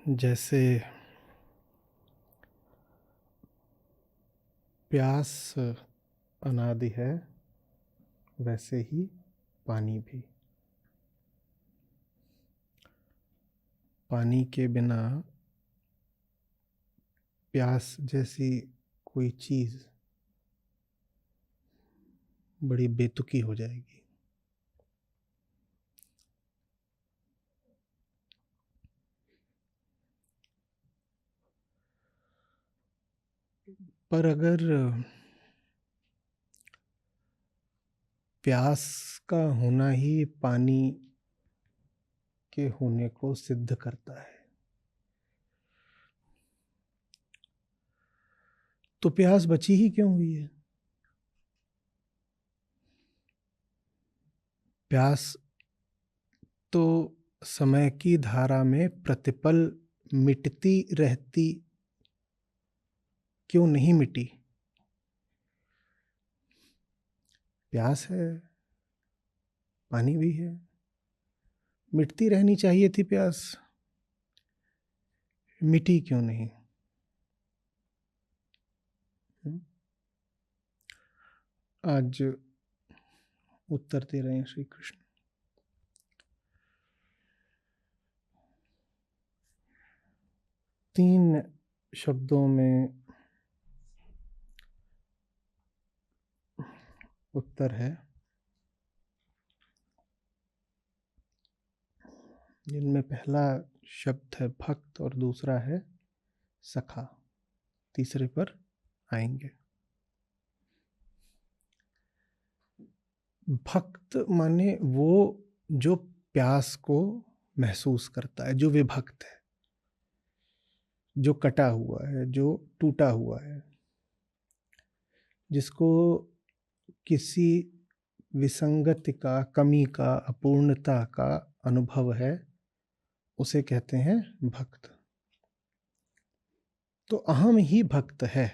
जैसे प्यास अनादि है, वैसे ही पानी भी। पानी के बिना प्यास जैसी कोई चीज़ बड़ी बेतुकी हो जाएगी। पर अगर प्यास का होना ही पानी के होने को सिद्ध करता है, तो प्यास बची ही क्यों हुई है? प्यास तो समय की धारा में प्रतिपल मिटती रहती, क्यों नहीं मिटी? प्यास है, पानी भी है, मिटती रहनी चाहिए थी प्यास, मिटी क्यों नहीं? आज उत्तर दे रहे हैं श्री कृष्ण। तीन शब्दों में उत्तर है, जिनमें पहला शब्द है भक्त और दूसरा है सखा, तीसरे पर आएंगे। भक्त माने वो जो प्यास को महसूस करता है, जो विभक्त है, जो कटा हुआ है, जो टूटा हुआ है, जिसको किसी विसंगति का, कमी का, अपूर्णता का अनुभव है, उसे कहते हैं भक्त। तो अहम ही भक्त है,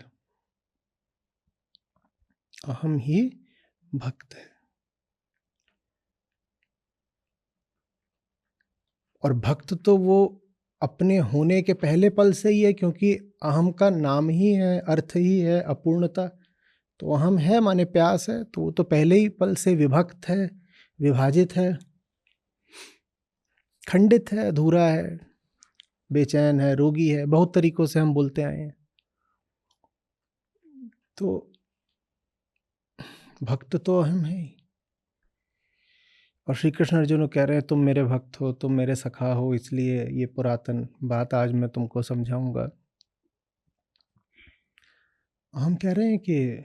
अहम ही भक्त है। और भक्त तो वो अपने होने के पहले पल से ही है, क्योंकि अहम का नाम ही है, अर्थ ही है अपूर्णता। तो अहम है माने प्यास है, तो वो तो पहले ही पल से विभक्त है, विभाजित है, खंडित है, अधूरा है, बेचैन है, रोगी है, बहुत तरीकों से हम बोलते आए हैं। तो भक्त तो अहम है ही। और श्री कृष्ण अर्जुन को कह रहे हैं तुम मेरे भक्त हो, तुम मेरे सखा हो, इसलिए ये पुरातन बात आज मैं तुमको समझाऊंगा। हम कह रहे हैं कि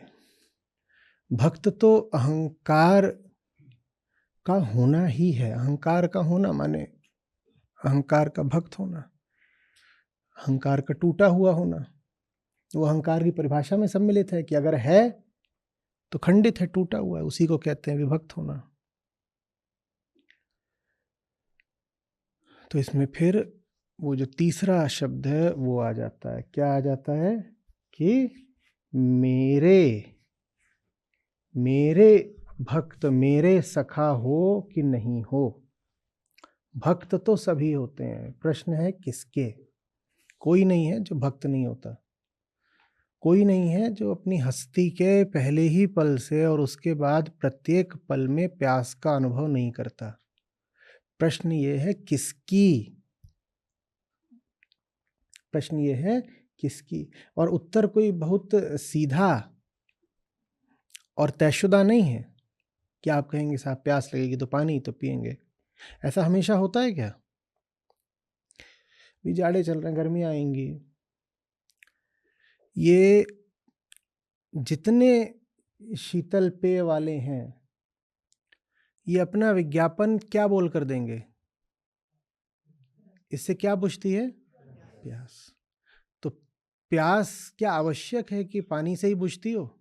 भक्त तो अहंकार का होना ही है। अहंकार का होना माने अहंकार का भक्त होना, अहंकार का टूटा हुआ होना। वो अहंकार की परिभाषा में सम्मिलित है कि अगर है तो खंडित है, टूटा हुआ है, उसी को कहते हैं विभक्त होना। तो इसमें फिर वो जो तीसरा शब्द है वो आ जाता है। क्या आ जाता है? कि मेरे भक्त, मेरे सखा हो कि नहीं हो। भक्त तो सभी होते हैं, प्रश्न है किसके। कोई नहीं है जो भक्त नहीं होता, कोई नहीं है जो अपनी हस्ती के पहले ही पल से और उसके बाद प्रत्येक पल में प्यास का अनुभव नहीं करता। प्रश्न ये है किसकी, प्रश्न ये है किसकी। और उत्तर कोई बहुत सीधा और तयशुदा नहीं है कि आप कहेंगे साहब प्यास लगेगी तो पानी तो पिएंगे। ऐसा हमेशा होता है क्या? भी जाड़े चल रहे हैं, गर्मी आएंगी, ये जितने शीतल पेय वाले हैं ये अपना विज्ञापन क्या बोल कर देंगे? इससे क्या बुझती है? प्यास। तो प्यास क्या आवश्यक है कि पानी से ही बुझती हो?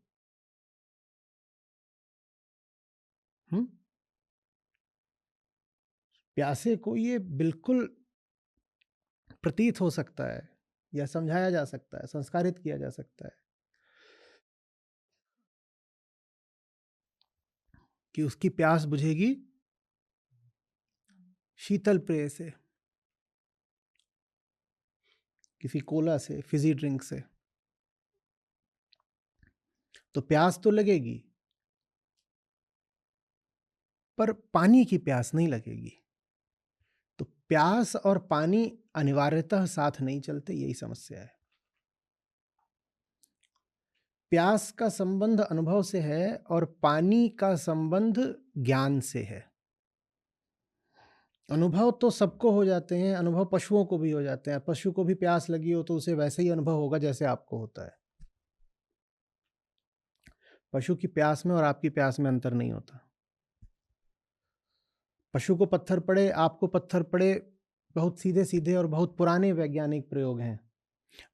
प्यासे को ये बिल्कुल प्रतीत हो सकता है या समझाया जा सकता है, संस्कारित किया जा सकता है कि उसकी प्यास बुझेगी शीतल पेय से। किसी कोला से, फिजी ड्रिंक से, तो प्यास तो लगेगी, पर पानी की प्यास नहीं लगेगी। तो प्यास और पानी अनिवार्यतः साथ नहीं चलते, यही समस्या है। प्यास का संबंध अनुभव से है और पानी का संबंध ज्ञान से है। अनुभव तो सबको हो जाते हैं, अनुभव पशुओं को भी हो जाते हैं। पशु को भी प्यास लगी हो तो उसे वैसे ही अनुभव होगा जैसे आपको होता है। पशु की प्यास में और आपकी प्यास में अंतर नहीं होता। पशु को पत्थर पड़े, आपको पत्थर पड़े, बहुत सीधे सीधे और बहुत पुराने वैज्ञानिक प्रयोग हैं।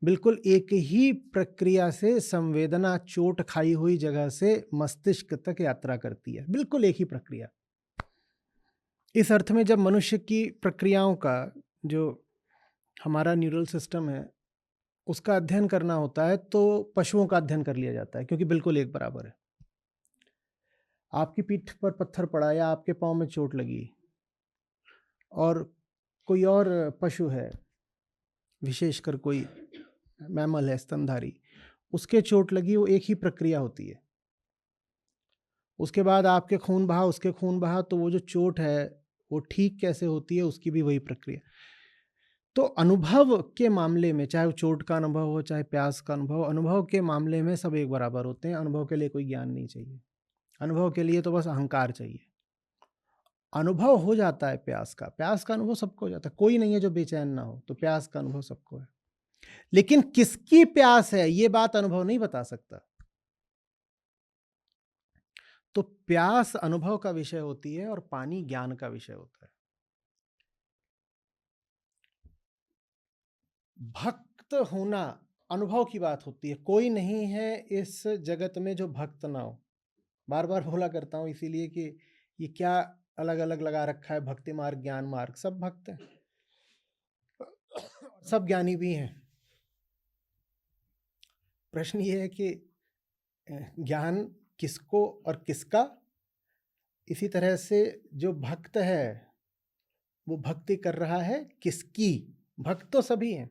बिल्कुल एक ही प्रक्रिया से संवेदना चोट खाई हुई जगह से मस्तिष्क तक यात्रा करती है, बिल्कुल एक ही प्रक्रिया। इस अर्थ में जब मनुष्य की प्रक्रियाओं का, जो हमारा न्यूरल सिस्टम है, उसका अध्ययन करना होता है तो पशुओं का अध्ययन कर लिया जाता है, क्योंकि बिल्कुल एक बराबर है। आपकी पीठ पर पत्थर पड़ा या आपके पाँव में चोट लगी और कोई और पशु है, विशेषकर कोई मैमल है स्तनधारी, उसके चोट लगी, वो एक ही प्रक्रिया होती है। उसके बाद आपके खून बहा, उसके खून बहा, तो वो जो चोट है वो ठीक कैसे होती है, उसकी भी वही प्रक्रिया। तो अनुभव के मामले में, चाहे वो चोट का अनुभव हो चाहे प्यास का अनुभव, अनुभव के मामले में सब एक बराबर होते हैं। अनुभव के लिए कोई ज्ञान नहीं चाहिए, अनुभव के लिए तो बस अहंकार चाहिए। अनुभव हो जाता है प्यास का अनुभव सबको हो जाता है। कोई नहीं है जो बेचैन ना हो, तो प्यास का अनुभव सबको है। लेकिन किसकी प्यास है ये बात अनुभव नहीं बता सकता। तो प्यास अनुभव का विषय होती है और पानी ज्ञान का विषय होता है। भक्त होना अनुभव की बात होती है। कोई नहीं है इस जगत में जो भक्त ना हो। बार बार बोला करता हूं इसीलिए कि ये क्या अलग अलग लगा रखा है, भक्ति मार्ग ज्ञान मार्ग, सब भक्त हैं, सब ज्ञानी भी हैं। प्रश्न ये है कि ज्ञान किसको और किसका। इसी तरह से जो भक्त है वो भक्ति कर रहा है किसकी। भक्त तो सभी हैं।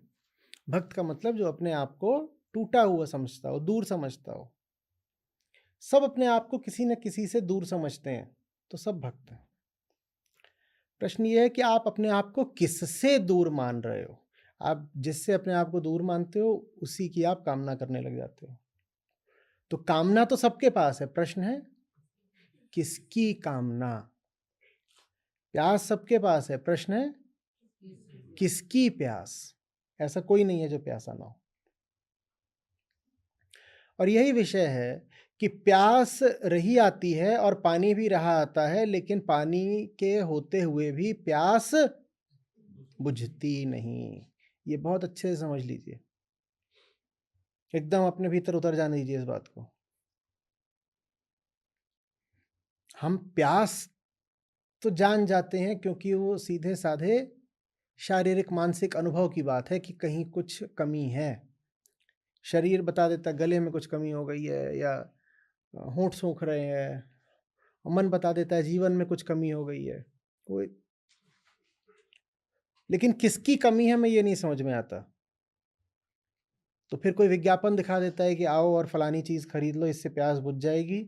भक्त का मतलब जो अपने आप को टूटा हुआ समझता हो, दूर समझता हो। सब अपने आप को किसी न किसी से दूर समझते हैं, तो सब भक्त हैं। प्रश्न ये है कि आप अपने आप को किससे दूर मान रहे हो। आप जिससे अपने आप को दूर मानते हो उसी की आप कामना करने लग जाते हो। तो कामना तो सबके पास है, प्रश्न है किसकी कामना। प्यास सबके पास है, प्रश्न है किसकी प्यास। ऐसा कोई नहीं है जो प्यासा ना हो। और यही विषय है कि प्यास रही आती है और पानी भी रहा आता है, लेकिन पानी के होते हुए भी प्यास बुझती नहीं। ये बहुत अच्छे से समझ लीजिए, एकदम अपने भीतर उतर जाने दीजिए इस बात को। हम प्यास तो जान जाते हैं क्योंकि वो सीधे साधे शारीरिक मानसिक अनुभव की बात है कि कहीं कुछ कमी है। शरीर बता देता है गले में कुछ कमी हो गई है या होंठ सूख रहे हैं, मन बता देता है जीवन में कुछ कमी हो गई है। कोई, लेकिन किसकी कमी है मैं ये नहीं समझ में आता। तो फिर कोई विज्ञापन दिखा देता है कि आओ और फलानी चीज़ खरीद लो, इससे प्यास बुझ जाएगी,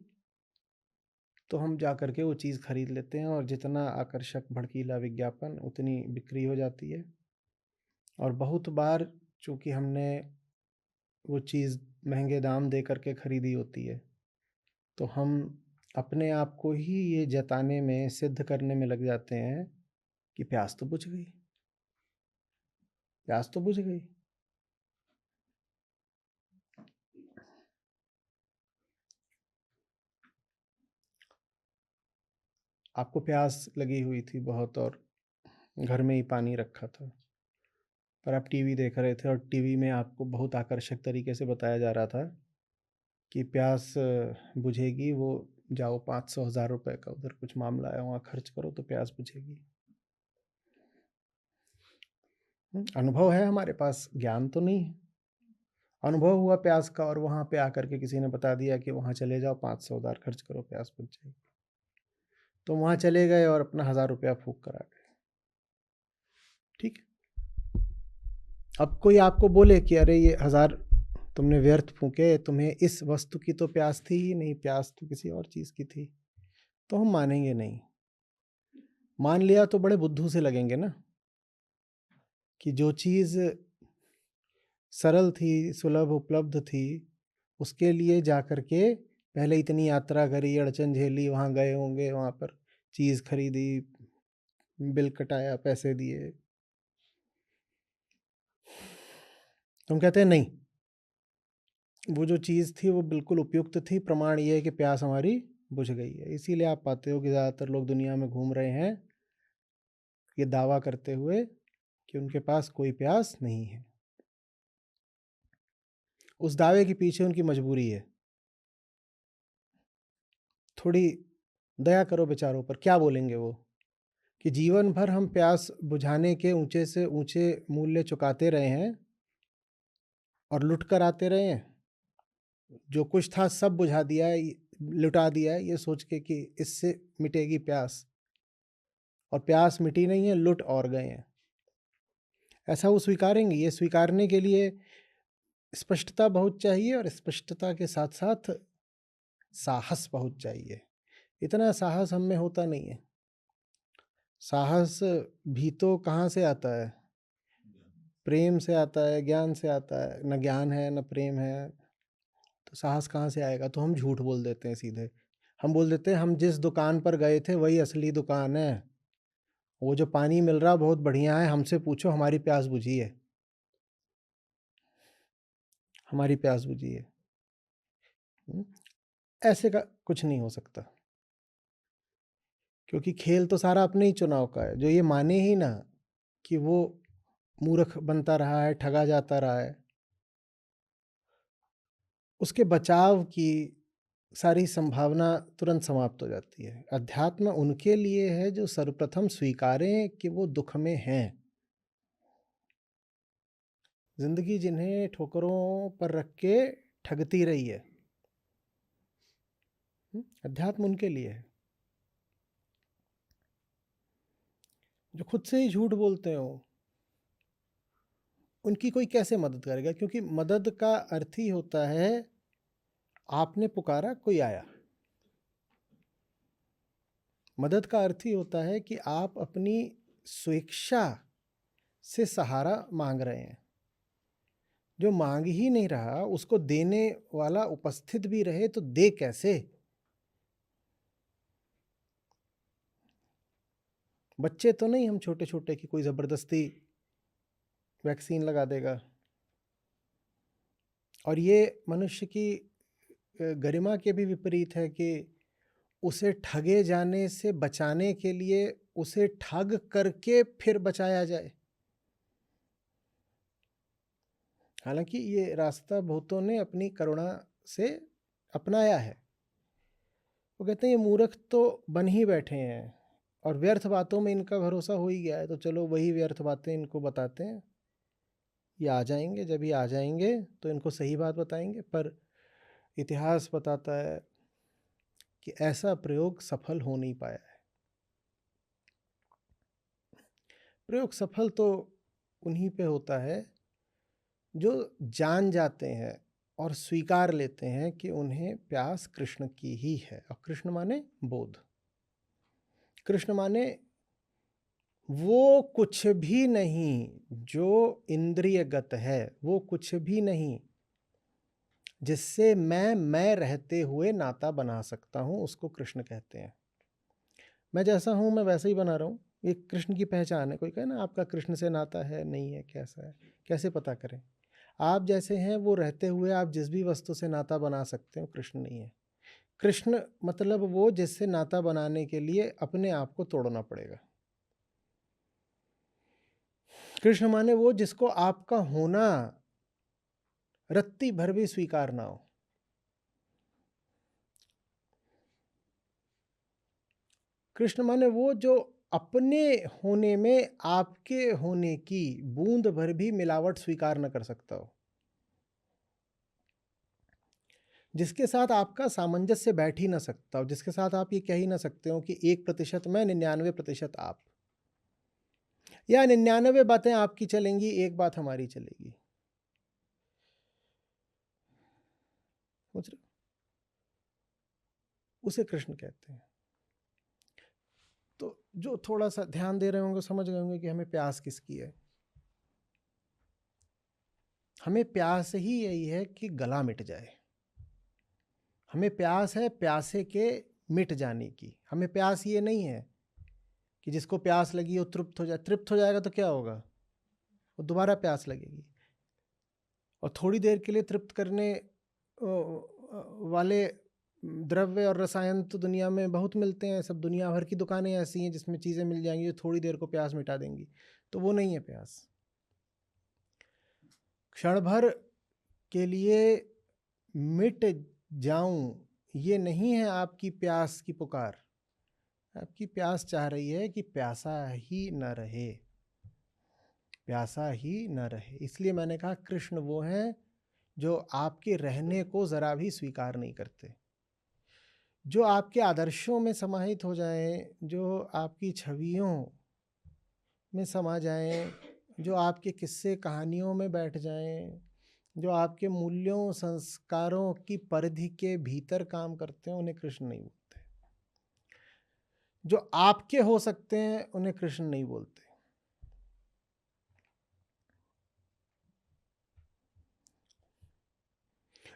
तो हम जा करके वो चीज़ खरीद लेते हैं और जितना आकर्षक भड़कीला विज्ञापन उतनी बिक्री हो जाती है। और बहुत बार चूंकि हमने वो चीज़ महंगे दाम दे करके खरीदी होती है, तो हम अपने आप को ही ये जताने में, सिद्ध करने में लग जाते हैं कि प्यास तो बुझ गई, प्यास तो बुझ गई। आपको प्यास लगी हुई थी बहुत और घर में ही पानी रखा था, पर आप टीवी देख रहे थे और टीवी में आपको बहुत आकर्षक तरीके से बताया जा रहा था कि प्यास बुझेगी, वो जाओ 500-1000 रुपए का उधर कुछ मामला है वहाँ खर्च करो तो प्यास बुझेगी। अनुभव है हमारे पास, ज्ञान तो नहीं है। अनुभव हुआ प्यास का और वहाँ पे आकर के किसी ने बता दिया कि वहाँ चले जाओ 500-1000 खर्च करो प्यास बुझ जाएगी, तो वहाँ चले गए और अपना 1000 रुपया फूंक कर आ गए। ठीक है, अब कोई आपको बोले कि अरे ये 1000 तुमने व्यर्थ फूके, तुम्हें इस वस्तु की तो प्यास थी ही नहीं, प्यास तो किसी और चीज़ की थी, तो हम मानेंगे नहीं। मान लिया तो बड़े बुद्धू से लगेंगे ना, कि जो चीज़ सरल थी, सुलभ उपलब्ध थी, उसके लिए जा कर के पहले इतनी यात्रा करी, अड़चन झेली, वहाँ गए होंगे, वहाँ पर चीज़ खरीदी, बिल कटाया, पैसे दिए। तो हम कहते हैं नहीं, वो जो चीज़ थी वो बिल्कुल उपयुक्त थी, प्रमाण ये है कि प्यास हमारी बुझ गई है। इसीलिए आप पाते हो कि ज़्यादातर लोग दुनिया में घूम रहे हैं ये दावा करते हुए कि उनके पास कोई प्यास नहीं है। उस दावे के पीछे उनकी मजबूरी है। थोड़ी दया करो बेचारों पर, क्या बोलेंगे वो कि जीवन भर हम प्यास बुझाने के ऊंचे से ऊंचे मूल्य चुकाते रहे हैं और लुट कर आते रहे हैं। जो कुछ था सब बुझा दिया है, लुटा दिया है, ये सोच के कि इससे मिटेगी प्यास, और प्यास मिटी नहीं है, लुट और गए हैं। ऐसा वो स्वीकारेंगे। ये स्वीकारने के लिए स्पष्टता बहुत चाहिए, और स्पष्टता के साथ साथ साहस बहुत चाहिए। इतना साहस हम में होता नहीं है। साहस भी तो कहाँ से आता है? प्रेम से आता है, ज्ञान से आता है। न ज्ञान है न प्रेम है, तो साहस कहाँ से आएगा? तो हम झूठ बोल देते हैं सीधे। हम बोल देते हैं हम जिस दुकान पर गए थे वही असली दुकान है, वो जो पानी मिल रहा बहुत बढ़िया है, हमसे पूछो, हमारी प्यास बुझी है, हमारी प्यास बुझी है। ऐसे का कुछ नहीं हो सकता, क्योंकि खेल तो सारा अपने ही चुनाव का है। जो ये माने ही ना कि वो मूर्ख बनता रहा है, ठगा जाता रहा है, उसके बचाव की सारी संभावना तुरंत समाप्त हो जाती है। अध्यात्म उनके लिए है जो सर्वप्रथम स्वीकारें कि वो दुख में हैं। जिंदगी जिन्हें ठोकरों पर रख के ठगती रही है, अध्यात्म उनके लिए है। जो खुद से ही झूठ बोलते हो, उनकी कोई कैसे मदद करेगा? क्योंकि मदद का अर्थ ही होता है आपने पुकारा, कोई आया। मदद का अर्थ ही होता है कि आप अपनी स्वेच्छा से सहारा मांग रहे हैं। जो मांग ही नहीं रहा, उसको देने वाला उपस्थित भी रहे तो दे कैसे? बच्चे तो नहीं हम छोटे छोटे कि कोई जबरदस्ती वैक्सीन लगा देगा। और ये मनुष्य की गरिमा के भी विपरीत है कि उसे ठगे जाने से बचाने के लिए उसे ठग करके फिर बचाया जाए। हालांकि ये रास्ता बहुतों ने अपनी करुणा से अपनाया है। वो कहते हैं ये मूर्ख तो बन ही बैठे हैं और व्यर्थ बातों में इनका भरोसा हो ही गया है, तो चलो वही व्यर्थ बातें इनको बताते हैं। ये आ जाएंगे, जब ये आ जाएंगे तो इनको सही बात बताएंगे। पर इतिहास बताता है कि ऐसा प्रयोग सफल हो नहीं पाया है। प्रयोग सफल तो उन्हीं पे होता है जो जान जाते हैं और स्वीकार लेते हैं कि उन्हें प्यास कृष्ण की ही है। और कृष्ण माने बोध, कृष्ण माने वो कुछ भी नहीं जो इंद्रियगत है, वो कुछ भी नहीं जिससे मैं रहते हुए नाता बना सकता हूँ, उसको कृष्ण कहते हैं। मैं जैसा हूँ मैं वैसे ही बना रहा हूँ, ये कृष्ण की पहचान है। कोई कहे ना आपका कृष्ण से नाता है, नहीं है, कैसा है, कैसे पता करें? आप जैसे हैं वो रहते हुए आप जिस भी वस्तु से नाता बना सकते हो, कृष्ण नहीं है। कृष्ण मतलब वो जिससे नाता बनाने के लिए अपने आप को तोड़ना पड़ेगा। कृष्ण माने वो जिसको आपका होना रत्ती भर भी स्वीकार ना हो। कृष्ण माने वो जो अपने होने में आपके होने की बूंद भर भी मिलावट स्वीकार न कर सकता हो, जिसके साथ आपका सामंजस्य बैठ ही ना सकता हो, जिसके साथ आप ये कह ही ना सकते हो कि 1% मैं 99% आप। या 99 बातें आपकी चलेंगी, एक बात हमारी चलेगी। समझ रहे हो? उसे कृष्ण कहते हैं। तो जो थोड़ा सा ध्यान दे रहे होंगे समझ गए होंगे कि हमें प्यास किसकी है। हमें प्यास ही यही है कि गला मिट जाए। हमें प्यास है प्यासे के मिट जाने की। हमें प्यास ये नहीं है कि जिसको प्यास लगी वो तृप्त हो जाए। तृप्त हो जाएगा तो क्या होगा, वो दोबारा प्यास लगेगी। और थोड़ी देर के लिए तृप्त करने वाले द्रव्य और रसायन तो दुनिया में बहुत मिलते हैं। सब दुनिया भर की दुकानें ऐसी हैं जिसमें चीज़ें मिल जाएंगी जो थोड़ी देर को प्यास मिटा देंगी। तो वो नहीं है प्यास। क्षण भर के लिए मिट जाऊं, ये नहीं है आपकी प्यास की पुकार। आपकी प्यास चाह रही है कि प्यासा ही न रहे, प्यासा ही न रहे। इसलिए मैंने कहा कृष्ण वो हैं जो आपके रहने को ज़रा भी स्वीकार नहीं करते, जो आपके आदर्शों में समाहित हो जाएं, जो आपकी छवियों में समा जाएं, जो आपके किस्से कहानियों में बैठ जाएं, जो आपके मूल्यों संस्कारों की परिधि के भीतर काम करते हैं, उन्हें कृष्ण नहीं बोलते। जो आपके हो सकते हैं उन्हें कृष्ण नहीं बोलते।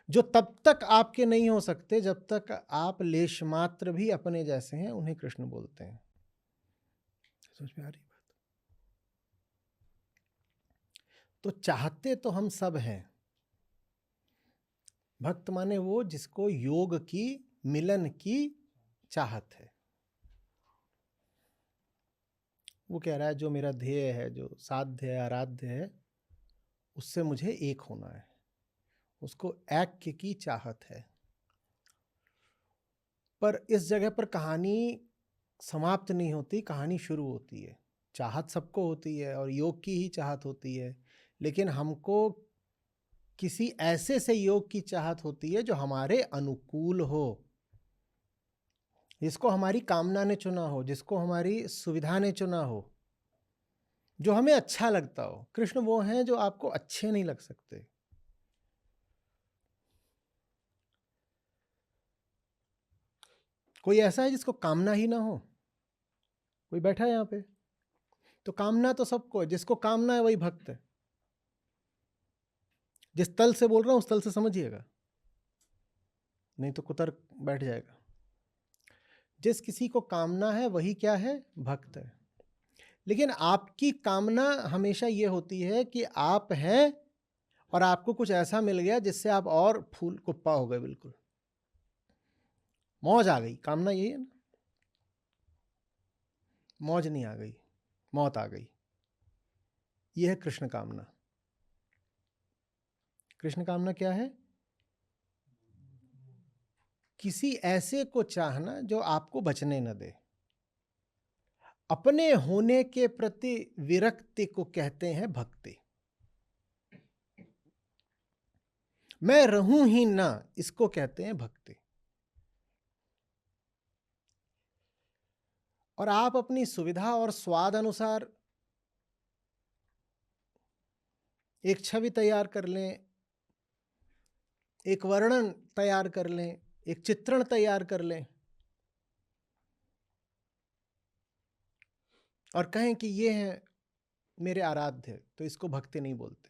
जो तब तक आपके नहीं हो सकते जब तक आप लेश मात्र भी अपने जैसे हैं, उन्हें कृष्ण बोलते हैं। समझ में आ रही बात? तो चाहते तो हम सब हैं। भक्त माने वो जिसको योग की मिलन की चाहत है। वो कह रहा है जो मेरा ध्येय है, जो साध्य है, आराध्य है, उससे मुझे एक होना है। उसको ऐक्य की चाहत है। पर इस जगह पर कहानी समाप्त नहीं होती, कहानी शुरू होती है। चाहत सबको होती है और योग की ही चाहत होती है, लेकिन हमको किसी ऐसे से योग की चाहत होती है जो हमारे अनुकूल हो, जिसको हमारी कामना ने चुना हो, जिसको हमारी सुविधा ने चुना हो, जो हमें अच्छा लगता हो। कृष्ण वो हैं जो आपको अच्छे नहीं लग सकते। कोई ऐसा है जिसको कामना ही ना हो? कोई बैठा है यहाँ पे? तो कामना तो सबको है। जिसको कामना है वही भक्त है। जिस तल से बोल रहा हूं उस तल से समझिएगा, नहीं तो कुतर्क बैठ जाएगा। जिस किसी को कामना है वही क्या है, भक्त है। लेकिन आपकी कामना हमेशा ये होती है कि आप हैं और आपको कुछ ऐसा मिल गया जिससे आप और फूल कुप्पा हो गए, बिल्कुल मौज आ गई। कामना यही है ना, मौज नहीं आ गई, मौत आ गई। यह है कृष्ण कामना। कृष्ण कामना क्या है? किसी ऐसे को चाहना जो आपको बचने न दे। अपने होने के प्रति विरक्ति को कहते हैं भक्ति। मैं रहूं ही ना, इसको कहते हैं भक्ति। और आप अपनी सुविधा और स्वाद अनुसार एक छवि तैयार कर लें, एक वर्णन तैयार कर लें, एक चित्रण तैयार कर लें और कहें कि ये है मेरे आराध्य, तो इसको भक्ति नहीं बोलते।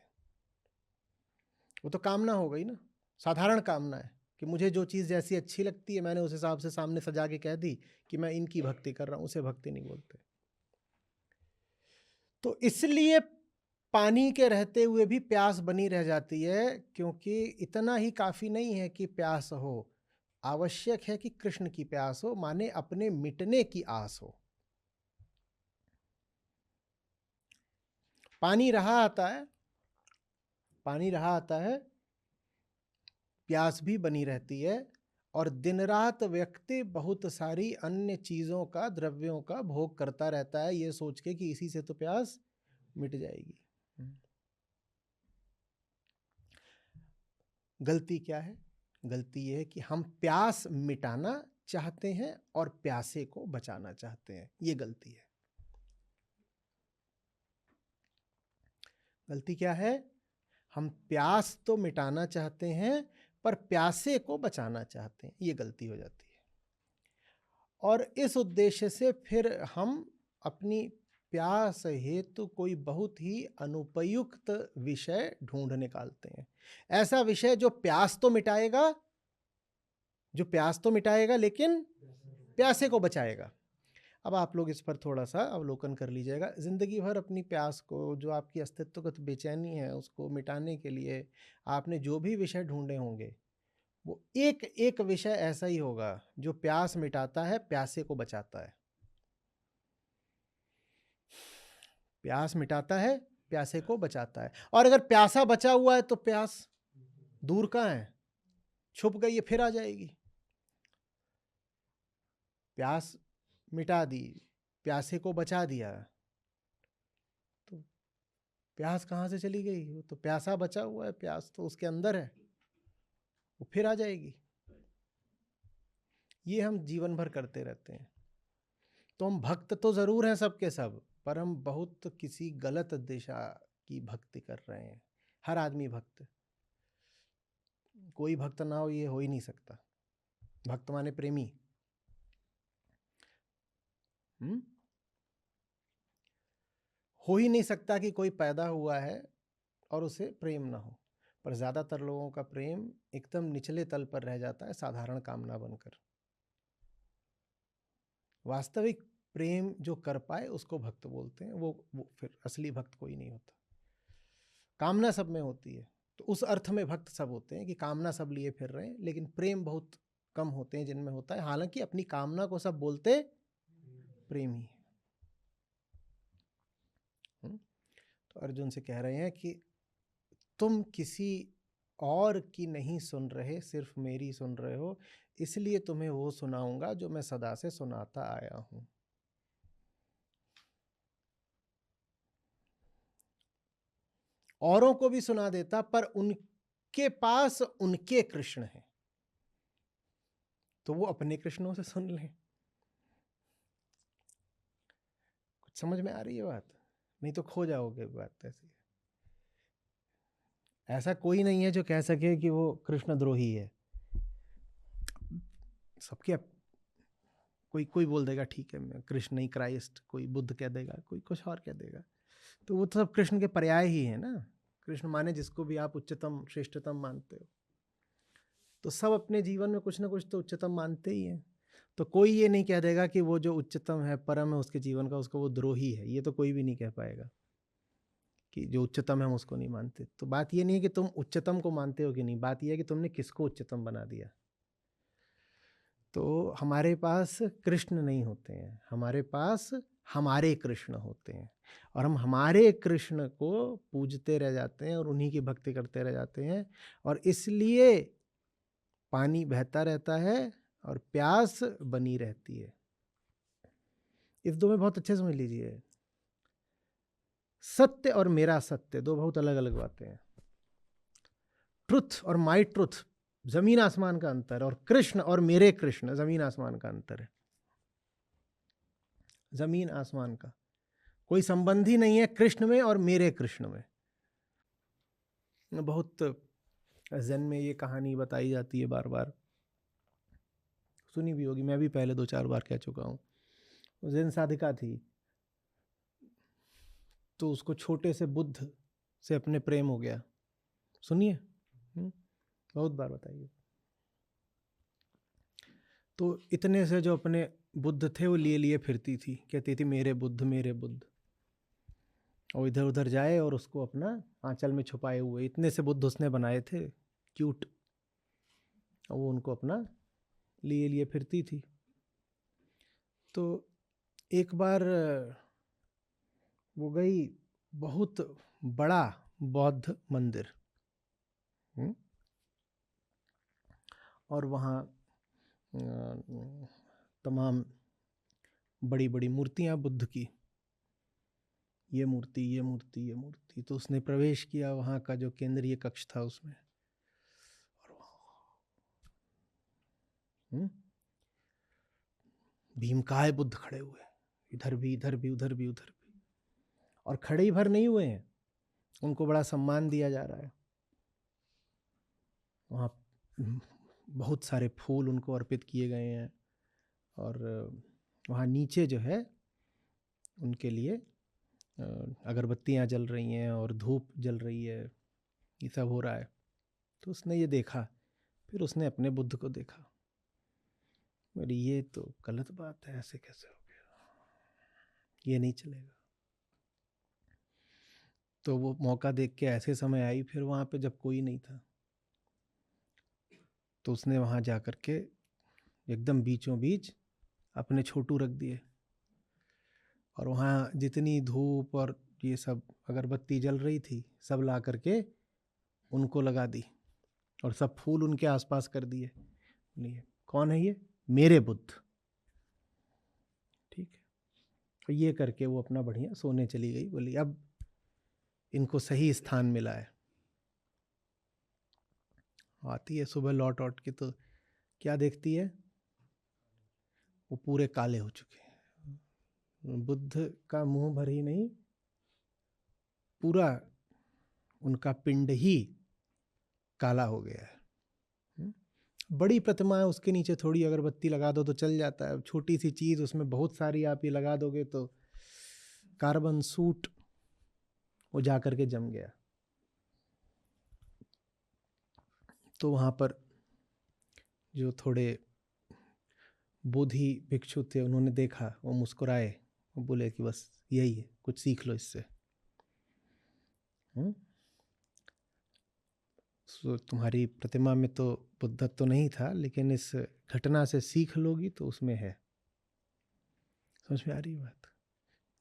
वो तो कामना हो गई ना, साधारण कामना है कि मुझे जो चीज़ जैसी अच्छी लगती है मैंने उस हिसाब से सामने सजा के कह दी कि मैं इनकी भक्ति कर रहा हूं, उसे भक्ति नहीं बोलते। तो इसलिए पानी के रहते हुए भी प्यास बनी रह जाती है, क्योंकि इतना ही काफ़ी नहीं है कि प्यास हो, आवश्यक है कि कृष्ण की प्यास हो, माने अपने मिटने की आस हो। पानी रहा आता है, पानी रहा आता है, प्यास भी बनी रहती है, और दिन रात व्यक्ति बहुत सारी अन्य चीज़ों का, द्रव्यों का भोग करता रहता है ये सोच के कि इसी से तो प्यास मिट जाएगी। गलती क्या है? गलती यह है कि हम प्यास मिटाना चाहते हैं और प्यासे को बचाना चाहते हैं। ये गलती है। गलती क्या है? हम प्यास तो मिटाना चाहते हैं पर प्यासे को बचाना चाहते हैं, ये गलती हो जाती है। और इस उद्देश्य से फिर हम अपनी प्यास हेतु कोई बहुत ही अनुपयुक्त विषय ढूंढ निकालते हैं, ऐसा विषय जो प्यास तो मिटाएगा, लेकिन प्यासे को बचाएगा। अब आप लोग इस पर थोड़ा सा अवलोकन कर लीजिएगा। जिंदगी भर अपनी प्यास को, जो आपकी अस्तित्वगत बेचैनी है, उसको मिटाने के लिए आपने जो भी विषय ढूंढे होंगे, वो एक एक विषय ऐसा ही होगा जो प्यास मिटाता है, प्यासे को बचाता है। प्यास मिटाता है, प्यासे को बचाता है। और अगर प्यासा बचा हुआ है तो प्यास दूर कहाँ है? छुप गई है, फिर आ जाएगी। प्यास मिटा दी, प्यासे को बचा दिया, तो प्यास कहाँ से चली गई? वो तो प्यासा बचा हुआ है, प्यास तो उसके अंदर है, वो फिर आ जाएगी। ये हम जीवन भर करते रहते हैं। तो हम भक्त तो जरूर हैं सबके सब, पर हम बहुत किसी गलत दिशा की भक्ति कर रहे हैं। हर आदमी भक्त, कोई भक्त ना हो ये हो ही नहीं सकता। भक्त माने प्रेमी। हो ही नहीं सकता कि कोई पैदा हुआ है और उसे प्रेम ना हो। पर ज्यादातर लोगों का प्रेम एकदम निचले तल पर रह जाता है, साधारण कामना बनकर। वास्तविक प्रेम जो कर पाए उसको भक्त बोलते हैं। वो फिर असली भक्त कोई नहीं होता। कामना सब में होती है, तो उस अर्थ में भक्त सब होते हैं कि कामना सब लिए फिर रहे हैं, लेकिन प्रेम बहुत कम होते हैं जिनमें होता है। हालांकि अपनी कामना को सब बोलते प्रेम ही है। तो अर्जुन से कह रहे हैं कि तुम किसी और की नहीं सुन रहे, सिर्फ मेरी सुन रहे हो, इसलिए तुम्हें वो सुनाऊंगा जो मैं सदा से सुनाता आया हूं। औरों को भी सुना देता, पर उनके पास उनके कृष्ण हैं, तो वो अपने कृष्णों से सुन लें। कुछ समझ में आ रही है बात? नहीं तो खो जाओगे बात ऐसी। ऐसा कोई नहीं है जो कह सके कि वो कृष्ण द्रोही है। सबके कोई कोई बोल देगा ठीक है मैं कृष्ण नहीं क्राइस्ट, कोई बुद्ध कह देगा, कोई कुछ और कह देगा। तो वो तो सब कृष्ण के पर्याय ही है ना। कृष्ण माने जिसको भी आप उच्चतम श्रेष्ठतम मानते हो, तो सब अपने जीवन में कुछ ना कुछ तो उच्चतम मानते ही हैं। तो कोई ये नहीं कह देगा कि वो जो उच्चतम है, परम है उसके जीवन का, उसको वो द्रोही है। ये तो कोई भी नहीं कह पाएगा कि जो उच्चतम है हम उसको नहीं मानते। तो बात ये नहीं है कि तुम उच्चतम को मानते हो कि नहीं, बात ये है कि तुमने किसको उच्चतम बना दिया। तो हमारे पास कृष्ण नहीं होते हैं, हमारे पास हमारे कृष्ण होते हैं, और हम हमारे कृष्ण को पूजते रह जाते हैं और उन्हीं की भक्ति करते रह जाते हैं। और इसलिए पानी बहता रहता है और प्यास बनी रहती है। इस दो में बहुत अच्छे समझ लीजिए, सत्य और मेरा सत्य दो बहुत अलग अलग बातें हैं। ट्रुथ और माई ट्रुथ जमीन आसमान का अंतर, और कृष्ण और मेरे कृष्ण जमीन आसमान का अंतर है। जमीन आसमान का कोई संबंध ही नहीं है कृष्ण में और मेरे कृष्ण में। बहुत ज़ेन में ये कहानी बताई जाती है, बार बार सुनी भी होगी, मैं भी पहले 2-4 बार कह चुका हूँ। ज़ेन साधिका थी, तो उसको छोटे से बुद्ध से अपने प्रेम हो गया। सुनिए, बहुत बार बताइए। तो इतने से जो अपने बुद्ध थे वो लिए लिए फिरती थी, कहती थी मेरे बुद्ध मेरे बुद्ध, और इधर उधर जाए और उसको अपना आंचल में छुपाए हुए। इतने से बुद्ध उसने बनाए थे क्यूट, और वो उनको अपना लिए लिए फिरती थी। तो एक बार वो गई बहुत बड़ा बौद्ध मंदिर, और वहाँ तमाम बड़ी बड़ी मूर्तियाँ बुद्ध की, ये मूर्ति ये मूर्ति ये मूर्ति। तो उसने प्रवेश किया वहाँ का जो केंद्रीय कक्ष था उसमें, और भीमकाय बुद्ध खड़े हुए, इधर भी उधर भी उधर भी, और खड़े ही भर नहीं हुए हैं, उनको बड़ा सम्मान दिया जा रहा है, वहाँ बहुत सारे फूल उनको अर्पित किए गए हैं, और वहाँ नीचे जो है उनके लिए अगरबत्तियाँ जल रही हैं और धूप जल रही है, ये सब हो रहा है। तो उसने ये देखा, फिर उसने अपने बुद्ध को देखा, बोले ये तो गलत बात है, ऐसे कैसे हो गया, ये नहीं चलेगा। तो वो मौका देख के ऐसे समय आई फिर वहाँ पे जब कोई नहीं था, तो उसने वहाँ जा कर के एकदम बीचों बीच अपने छोटू रख दिए, और वहाँ जितनी धूप और ये सब अगरबत्ती जल रही थी सब ला करके उनको लगा दी, और सब फूल उनके आसपास कर दिए। बोलिए कौन है ये? मेरे बुद्ध। ठीक है, तो ये करके वो अपना बढ़िया सोने चली गई। बोली अब इनको सही स्थान मिला है। आती है सुबह लौट के, तो क्या देखती है? वो पूरे काले हो चुके हैं। बुद्ध का मुंह भर ही नहीं, पूरा उनका पिंड ही काला हो गया है। बड़ी प्रतिमा है, उसके नीचे थोड़ी अगरबत्ती लगा दो तो चल जाता है। छोटी सी चीज, उसमें बहुत सारी आप ये लगा दोगे तो कार्बन सूट वो जा करके जम गया। तो वहाँ पर जो थोड़े बोधि भिक्षु थे, उन्होंने देखा, वो मुस्कुराए, वो बोले कि बस यही है, कुछ सीख लो इससे। तुम्हारी प्रतिमा में तो बुद्धत्व तो नहीं था, लेकिन इस घटना से सीख लोगी तो उसमें है। समझ में आ रही बात?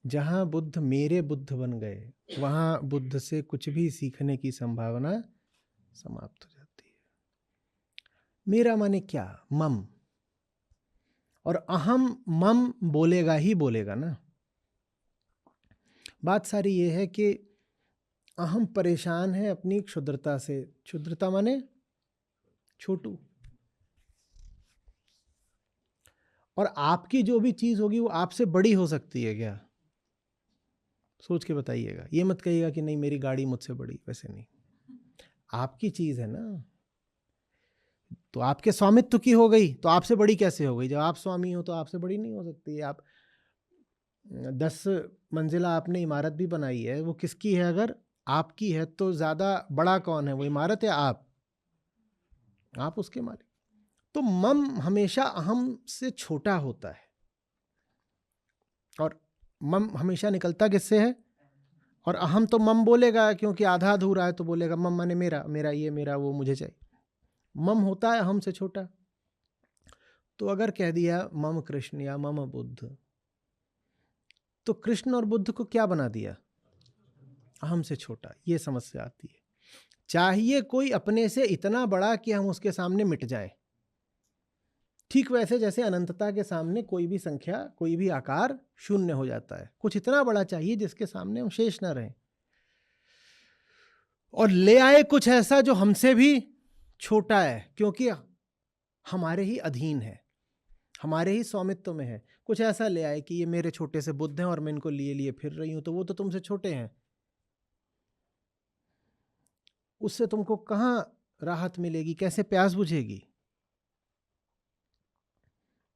जहाँ बुद्ध मेरे बुद्ध बन गए, वहाँ बुद्ध से कुछ भी सीखने की संभावना समाप्त हो जाती है। मेरा माने क्या? मम। और अहम मम बोलेगा ही बोलेगा ना। बात सारी ये है कि अहम परेशान है अपनी क्षुद्रता से। क्षुद्रता माने छोटू। और आपकी जो भी चीज होगी वो आपसे बड़ी हो सकती है क्या? सोच के बताइएगा। ये मत कहिएगा कि नहीं मेरी गाड़ी मुझसे बड़ी, वैसे नहीं। आपकी चीज है ना, तो आपके स्वामित्व की हो गई तो आपसे बड़ी कैसे हो गई? जब आप स्वामी हो तो आपसे बड़ी नहीं हो सकती। आप 10 मंजिला आपने इमारत भी बनाई है, वो किसकी है? अगर आपकी है तो ज्यादा बड़ा कौन है, वो इमारत या आप उसके मालिक। तो मम हमेशा अहम से छोटा होता है, और मम हमेशा निकलता किससे है? और अहम तो मम बोलेगा, क्योंकि आधा अधूरा है तो बोलेगा मम माने मेरा, मेरा ये, मेरा वो, मुझे चाहिए। मम होता है अहम से छोटा। तो अगर कह दिया मम कृष्ण या मम बुद्ध, तो कृष्ण और बुद्ध को क्या बना दिया? अहम से छोटा। ये समस्या आती है। चाहिए कोई अपने से इतना बड़ा कि हम उसके सामने मिट जाए। ठीक वैसे जैसे अनंतता के सामने कोई भी संख्या, कोई भी आकार शून्य हो जाता है। कुछ इतना बड़ा चाहिए जिसके सामने हम शेष ना रहें, और ले आए कुछ ऐसा जो हमसे भी छोटा है, क्योंकि हमारे ही अधीन है, हमारे ही स्वामित्व में है। कुछ ऐसा ले आए कि ये मेरे छोटे से बुद्ध हैं और मैं इनको लिए लिए फिर रही हूं, तो वो तो तुमसे छोटे हैं। उससे तुमको कहां राहत मिलेगी? कैसे प्यास बुझेगी?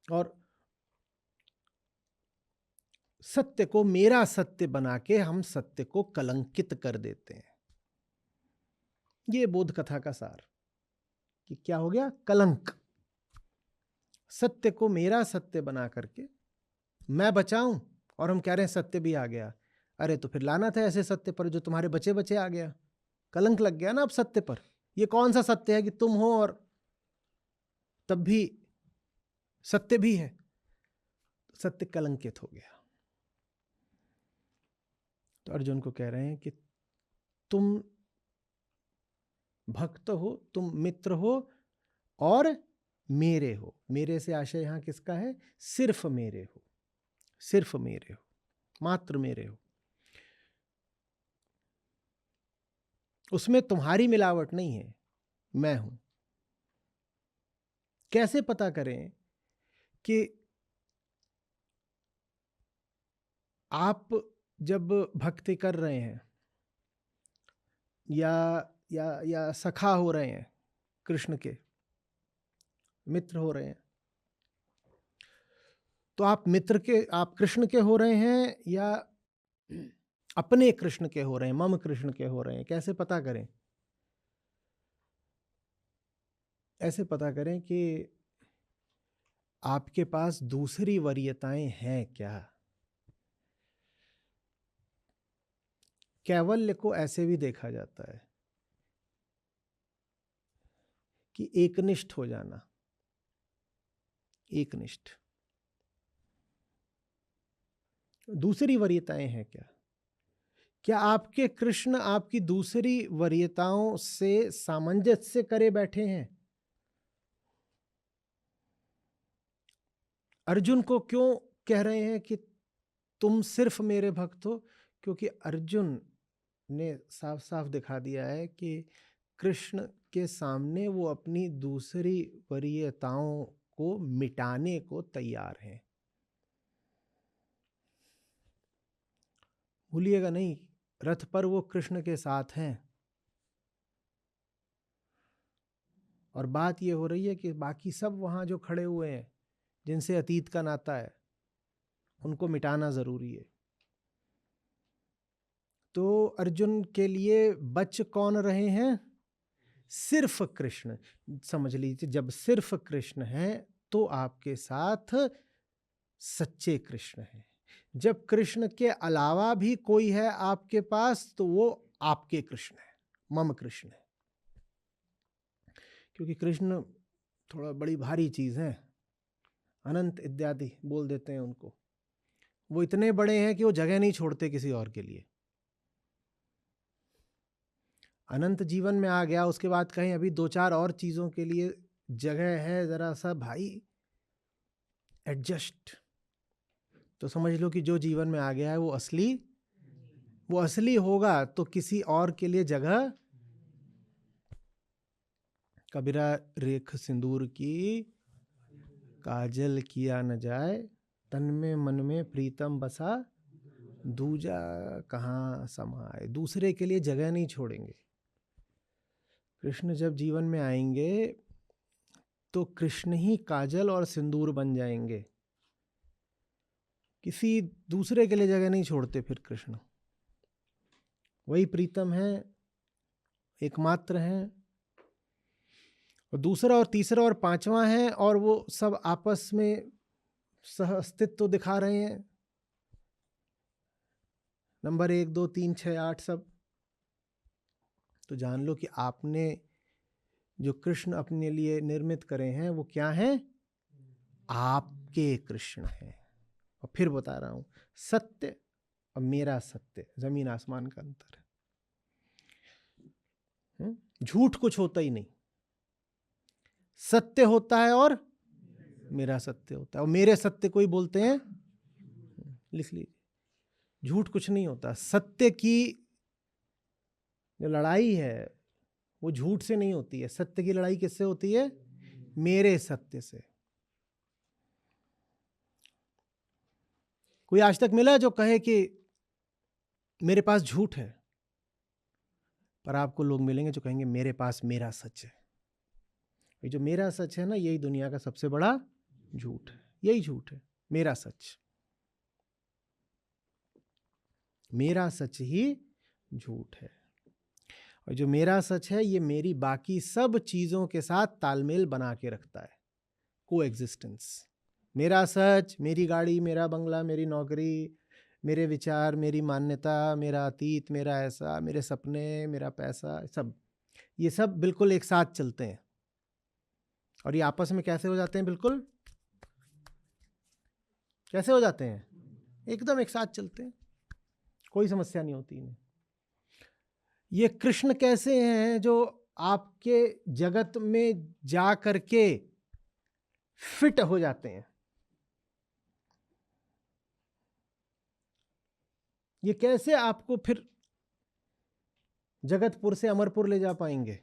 और सत्य को मेरा सत्य बना के हम सत्य को कलंकित कर देते हैं। ये बोध कथा का सार, कि क्या हो गया? कलंक। सत्य को मेरा सत्य बना करके मैं बचाऊं, और हम कह रहे हैं सत्य भी आ गया। अरे तो फिर लाना था ऐसे सत्य पर जो तुम्हारे बचे बचे आ गया। कलंक लग गया ना अब सत्य पर। ये कौन सा सत्य है कि तुम हो और तब भी सत्य भी है? सत्य कलंकित हो गया। तो अर्जुन को कह रहे हैं कि तुम भक्त हो, तुम मित्र हो, और मेरे हो। मेरे से आशय यहां किसका है? सिर्फ मेरे हो, सिर्फ मेरे हो, मात्र मेरे हो। उसमें तुम्हारी मिलावट नहीं है, मैं हूं। कैसे पता करें कि आप जब भक्ति कर रहे हैं या सखा हो रहे हैं, कृष्ण के मित्र हो रहे हैं, तो आप कृष्ण के हो रहे हैं या अपने कृष्ण के हो रहे हैं, मम कृष्ण के हो रहे हैं? कैसे पता करें? ऐसे पता करें कि आपके पास दूसरी वरीयताएं हैं क्या। कैवल्य को ऐसे भी देखा जाता है कि एकनिष्ठ हो जाना, एकनिष्ठ। दूसरी वरीयताएं हैं क्या? क्या आपके कृष्ण आपकी दूसरी वरीयताओं से सामंजस्य करे बैठे हैं? अर्जुन को क्यों कह रहे हैं कि तुम सिर्फ मेरे भक्त हो? क्योंकि अर्जुन ने साफ साफ दिखा दिया है कि कृष्ण के सामने वो अपनी दूसरी वरीयताओं को मिटाने को तैयार हैं। भूलिएगा नहीं, रथ पर वो कृष्ण के साथ हैं। और बात ये हो रही है कि बाकी सब वहां जो खड़े हुए हैं, जिनसे अतीत का नाता है, उनको मिटाना जरूरी है। तो अर्जुन के लिए बच कौन रहे हैं? सिर्फ कृष्ण। समझ लीजिए, जब सिर्फ कृष्ण है तो आपके साथ सच्चे कृष्ण हैं। जब कृष्ण के अलावा भी कोई है आपके पास तो वो आपके कृष्ण है, मम कृष्ण है। क्योंकि कृष्ण थोड़ा बड़ी भारी चीज है, अनंत इत्यादि बोल देते हैं उनको। वो इतने बड़े हैं कि वो जगह नहीं छोड़ते किसी और के लिए। अनंत जीवन में आ गया, उसके बाद कहीं अभी 2-4 और चीजों के लिए जगह है, जरा सा भाई एडजस्ट। तो समझ लो कि जो जीवन में आ गया है वो असली होगा, तो किसी और के लिए जगह। कबीरा रेख सिंदूर की काजल किया न जाए, तन में मन में प्रीतम बसा, दूजा कहाँ समाए। दूसरे के लिए जगह नहीं छोड़ेंगे। कृष्ण जब जीवन में आएंगे तो कृष्ण ही काजल और सिंदूर बन जाएंगे। किसी दूसरे के लिए जगह नहीं छोड़ते फिर कृष्ण। वही प्रीतम है, एकमात्र हैं। और दूसरा और तीसरा और पांचवा है, और वो सब आपस में सह अस्तित्व दिखा रहे हैं। नंबर 1, 2, 3, 6, 8 सब। तो जान लो कि आपने जो कृष्ण अपने लिए निर्मित करे हैं वो क्या हैं? आपके कृष्ण हैं। और फिर बता रहा हूं, सत्य और मेरा सत्य जमीन आसमान का अंतर है। झूठ कुछ होता ही नहीं, सत्य होता है और मेरा सत्य होता है। और मेरे सत्य कोई बोलते हैं, लिख लीजिए, झूठ कुछ नहीं होता। सत्य की जो लड़ाई है वो झूठ से नहीं होती है। सत्य की लड़ाई किससे होती है? मेरे सत्य से। कोई आज तक मिला जो कहे कि मेरे पास झूठ है? पर आपको लोग मिलेंगे जो कहेंगे मेरे पास मेरा सच है। ये जो मेरा सच है ना, यही दुनिया का सबसे बड़ा झूठ है। यही झूठ है, मेरा सच। मेरा सच ही झूठ है। और जो मेरा सच है ये मेरी बाकी सब चीजों के साथ तालमेल बना के रखता है, कोएग्जिस्टेंस। मेरा सच, मेरी गाड़ी, मेरा बंगला, मेरी नौकरी, मेरे विचार, मेरी मान्यता, मेरा अतीत, मेरा ऐसा, मेरे सपने, मेरा पैसा, सब ये सब बिल्कुल एक साथ चलते हैं। और ये आपस में कैसे हो जाते हैं? बिल्कुल कैसे हो जाते हैं? एकदम एक साथ चलते हैं, कोई समस्या नहीं होती इन्हें। ये कृष्ण कैसे हैं जो आपके जगत में जा करके फिट हो जाते हैं? ये कैसे आपको फिर जगतपुर से अमरपुर ले जा पाएंगे?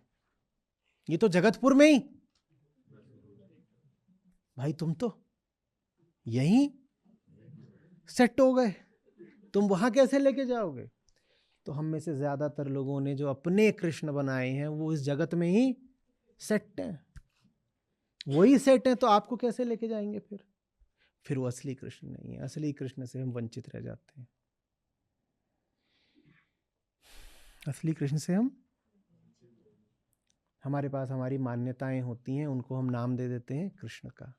ये तो जगतपुर में ही, भाई तुम तो यहीं सेट हो गए, तुम वहां कैसे लेके जाओगे? तो हम में से ज्यादातर लोगों ने जो अपने कृष्ण बनाए हैं वो इस जगत में ही सेट हैं, वही सेट हैं, तो आपको कैसे लेके जाएंगे फिर वो असली कृष्ण नहीं है। असली कृष्ण से हम वंचित रह जाते हैं, असली कृष्ण से हमारे पास हमारी मान्यताएं होती हैं, उनको हम नाम दे देते हैं कृष्ण का।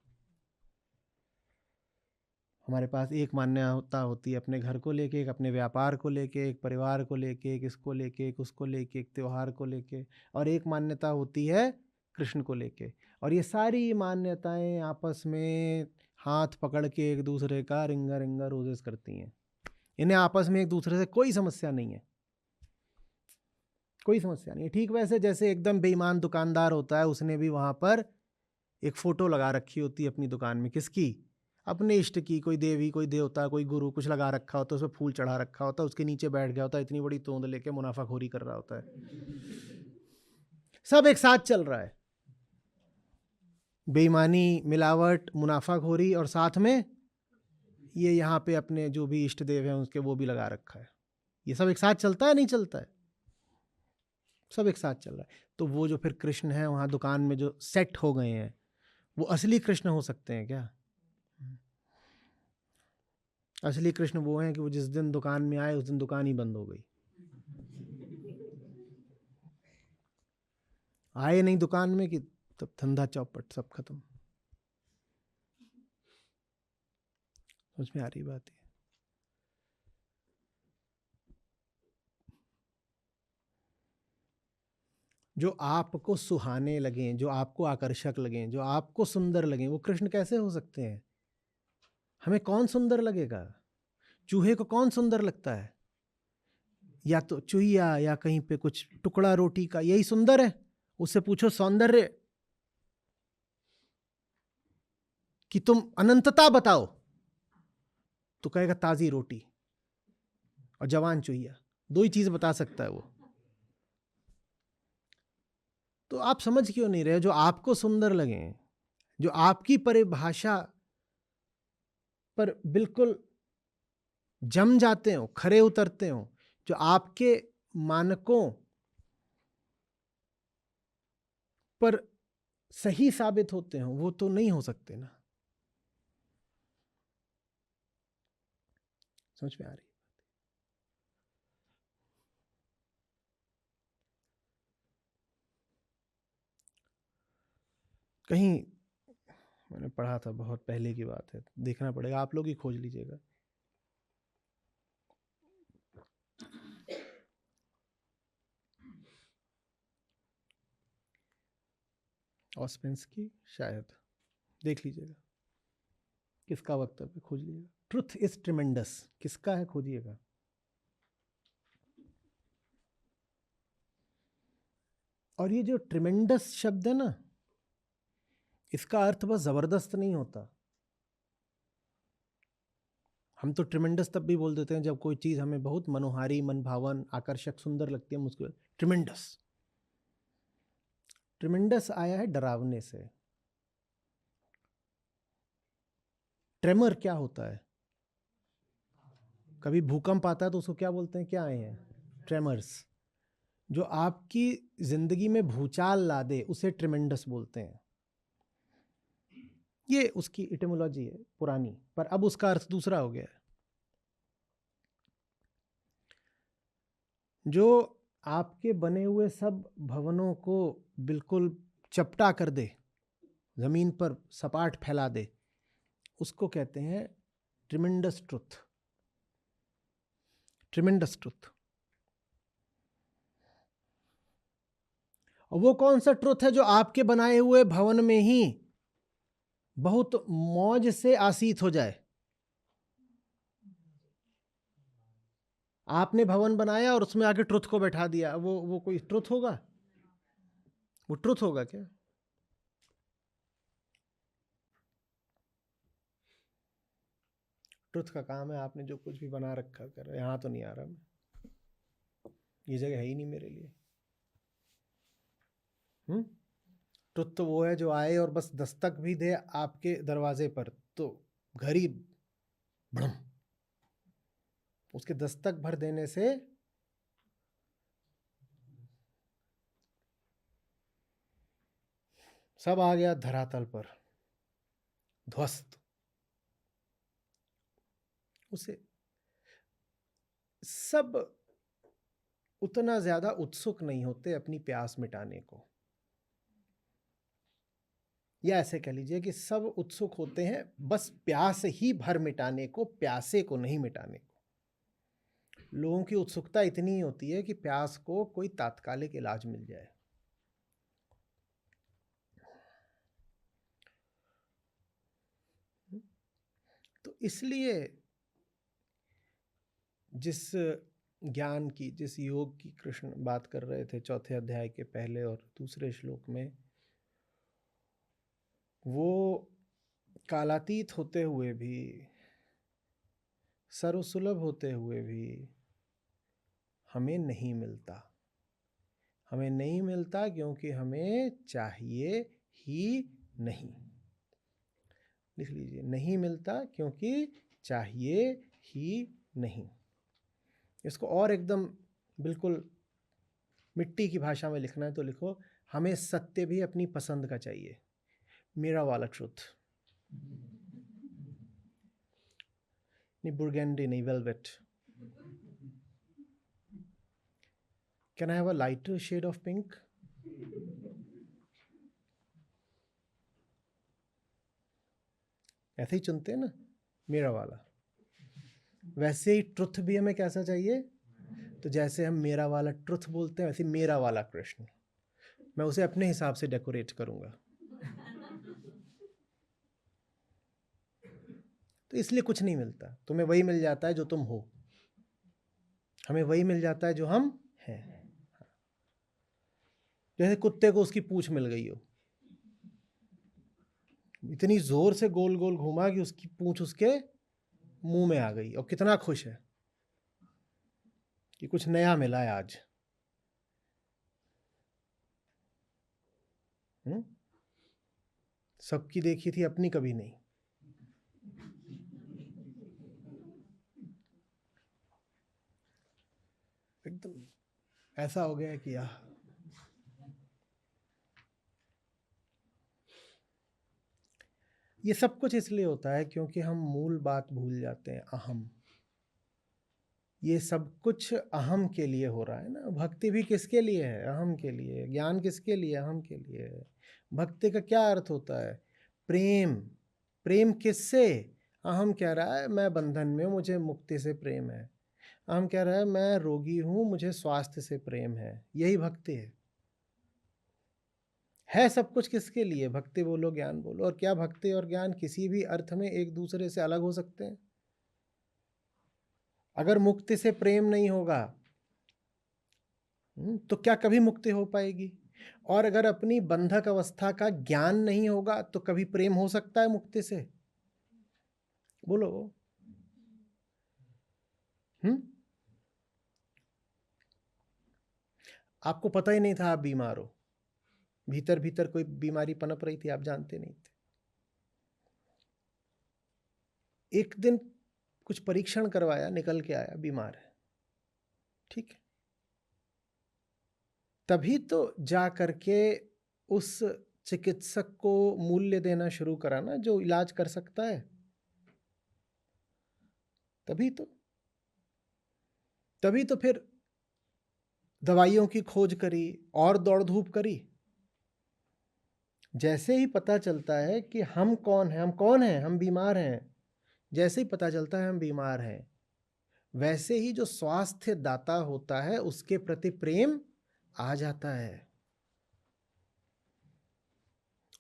हमारे पास एक मान्यता होती है अपने घर को लेके, एक अपने व्यापार को लेके, एक परिवार को लेके, एक इसको लेके, एक उसको लेके, एक त्योहार को लेके, और एक मान्यता होती है कृष्ण को लेके। और ये सारी मान्यताएं आपस में हाथ पकड़ के एक दूसरे का रिंगा रिंगा रोजेस करती हैं। इन्हें आपस में एक दूसरे से कोई समस्या नहीं है, कोई समस्या नहीं है। ठीक वैसे जैसे एकदम बेईमान दुकानदार होता है, उसने भी वहां पर एक फोटो लगा रखी होती है अपनी दुकान में, किसकी? अपने इष्ट की, कोई देवी, कोई देवता, कोई गुरु, कुछ लगा रखा होता है, उसमें फूल चढ़ा रखा होता है, उसके नीचे बैठ गया होता है, इतनी बड़ी तोंद लेके मुनाफाखोरी कर रहा होता है। सब एक साथ चल रहा है, बेईमानी, मिलावट, मुनाफाखोरी, और साथ में ये यहाँ पे अपने जो भी इष्ट देव हैं उसके वो भी लगा रखा है। ये सब एक साथ चलता है, नहीं चलता है? सब एक साथ चल रहा है। तो वो जो फिर कृष्ण है वहां दुकान में जो सेट हो गए हैं, वो असली कृष्ण हो सकते हैं क्या? असली कृष्ण वो हैं कि वो जिस दिन दुकान में आए उस दिन दुकान ही बंद हो गई। आए नहीं दुकान में कि तब धंधा चौपट, सब खत्म। समझ में आ रही बात है? जो आपको सुहाने लगे, जो आपको आकर्षक लगे, जो आपको सुंदर लगे, वो कृष्ण कैसे हो सकते हैं? हमें कौन सुंदर लगेगा? चूहे को कौन सुंदर लगता है? या तो चूहिया, या कहीं पे कुछ टुकड़ा रोटी का, यही सुंदर है? उससे पूछो सौंदर्य कि तुम अनंतता बताओ, तो कहेगा ताजी रोटी और जवान चूहिया, दो ही चीज बता सकता है वो। तो आप समझ क्यों नहीं रहे? जो आपको सुंदर लगे, जो आपकी परिभाषा पर बिल्कुल जम जाते हो, खरे उतरते हो, जो आपके मानकों पर सही साबित होते हो, वो तो नहीं हो सकते ना। समझ में आ रही? कहीं मैंने पढ़ा था, बहुत पहले की बात है, देखना पड़ेगा, आप लोग ही खोज लीजिएगा। ऑस्पेंस्की शायद, देख लीजिएगा किसका वक्तव्य, खोज लीजिएगा। ट्रुथ इज ट्रिमेंडस, किसका है खोजिएगा। और ये जो ट्रिमेंडस शब्द है ना, इसका अर्थ बस जबरदस्त नहीं होता। हम तो ट्रिमेंडस तब भी बोल देते हैं जब कोई चीज हमें बहुत मनोहारी, मनभावन, आकर्षक, सुंदर लगती है, मुझको ट्रिमेंडस। ट्रिमेंडस आया है डरावने से। ट्रेमर क्या होता है? कभी भूकंप आता है तो उसको क्या बोलते हैं, क्या आए हैं? ट्रेमर्स। जो आपकी जिंदगी में भूचाल ला दे उसे ट्रिमेंडस बोलते हैं। ये उसकी इटिमोलॉजी है पुरानी, पर अब उसका अर्थ दूसरा हो गया है। जो आपके बने हुए सब भवनों को बिल्कुल चपटा कर दे, जमीन पर सपाट फैला दे, उसको कहते हैं ट्रिमेंडस ट्रुथ। Tremendous truth. और वो कौन सा ट्रुथ है जो आपके बनाए हुए भवन में ही बहुत मौज से आसीत हो जाए? आपने भवन बनाया और उसमें आके ट्रुथ को बैठा दिया, वो कोई ट्रुथ होगा? वो ट्रुथ होगा क्या? ट्रुथ का काम है आपने जो कुछ भी बना रखा कर, यहाँ तो नहीं आ रहा मैं, ये जगह है ही नहीं मेरे लिए। ट्रुथ तो वो है जो आए और बस दस्तक भी दे आपके दरवाजे पर तो घर ही भड़म, उसके दस्तक भर देने से सब आ गया धरातल पर, ध्वस्त। उसे सब उतना ज्यादा उत्सुक नहीं होते अपनी प्यास मिटाने को, या ऐसे कह लीजिए कि सब उत्सुक होते हैं बस प्यास ही भर मिटाने को, प्यासे को नहीं मिटाने को। लोगों की उत्सुकता इतनी ही होती है कि प्यास को कोई तात्कालिक इलाज मिल जाए। तो इसलिए जिस ज्ञान की, जिस योग की कृष्ण बात कर रहे थे चौथे अध्याय के पहले और दूसरे श्लोक में, वो कालातीत होते हुए भी, सर्वसुलभ होते हुए भी हमें नहीं मिलता। हमें नहीं मिलता क्योंकि हमें चाहिए ही नहीं। लिख लीजिए, नहीं मिलता क्योंकि चाहिए ही नहीं। इसको और एकदम बिल्कुल मिट्टी की भाषा में लिखना है तो लिखो, हमें सत्य भी अपनी पसंद का चाहिए, मेरा वाला ट्रुथ। नहीं बुर्गेंडी, नहीं velvet. Can I have a lighter shade of pink? ऐसे ही चुनते हैं ना, मेरा वाला। वैसे ही ट्रुथ भी हमें कैसा चाहिए? तो जैसे हम मेरा वाला ट्रुथ बोलते हैं, वैसे मेरा वाला कृष्ण, मैं उसे अपने हिसाब से डेकोरेट करूंगा। तो इसलिए कुछ नहीं मिलता, तुम्हें वही मिल जाता है जो तुम हो, हमें वही मिल जाता है जो हम हैं। जैसे कुत्ते को उसकी पूंछ मिल गई हो, इतनी जोर से गोल गोल घुमा कि उसकी पूंछ उसके मुंह में आ गई, और कितना खुश है कि कुछ नया मिला है आज। सबकी देखी थी, अपनी कभी नहीं। एकदम ऐसा हो गया कि ये सब कुछ इसलिए होता है क्योंकि हम मूल बात भूल जाते हैं, अहम। ये सब कुछ अहम के लिए हो रहा है ना। भक्ति भी किसके लिए है? अहम के लिए। ज्ञान किसके लिए? अहम के लिए है। भक्ति का क्या अर्थ होता है? प्रेम। प्रेम किससे? अहम कह रहा है मैं बंधन में हूं, मुझे मुक्ति से प्रेम है। अहम कह रहा है मैं रोगी हूं, मुझे स्वास्थ्य से प्रेम है। यही भक्ति है सब कुछ किसके लिए? भक्ति बोलो, ज्ञान बोलो। और क्या भक्ति और ज्ञान किसी भी अर्थ में एक दूसरे से अलग हो सकते हैं? अगर मुक्ति से प्रेम नहीं होगा तो क्या कभी मुक्ति हो पाएगी? और अगर अपनी बंधक अवस्था का ज्ञान नहीं होगा तो कभी प्रेम हो सकता है मुक्ति से? बोलो। आपको पता ही नहीं था आप बीमार हो, भीतर भीतर कोई बीमारी पनप रही थी, आप जानते नहीं थे। एक दिन कुछ परीक्षण करवाया, निकल के आया बीमार है, ठीक है। तभी तो जा करके उस चिकित्सक को मूल्य देना शुरू करा ना, जो इलाज कर सकता है। तभी तो फिर दवाइयों की खोज करी और दौड़ धूप करी। जैसे ही पता चलता है कि हम कौन हैं, हम बीमार हैं, जैसे ही पता चलता है हम बीमार हैं, वैसे ही जो स्वास्थ्य दाता होता है उसके प्रति प्रेम आ जाता है।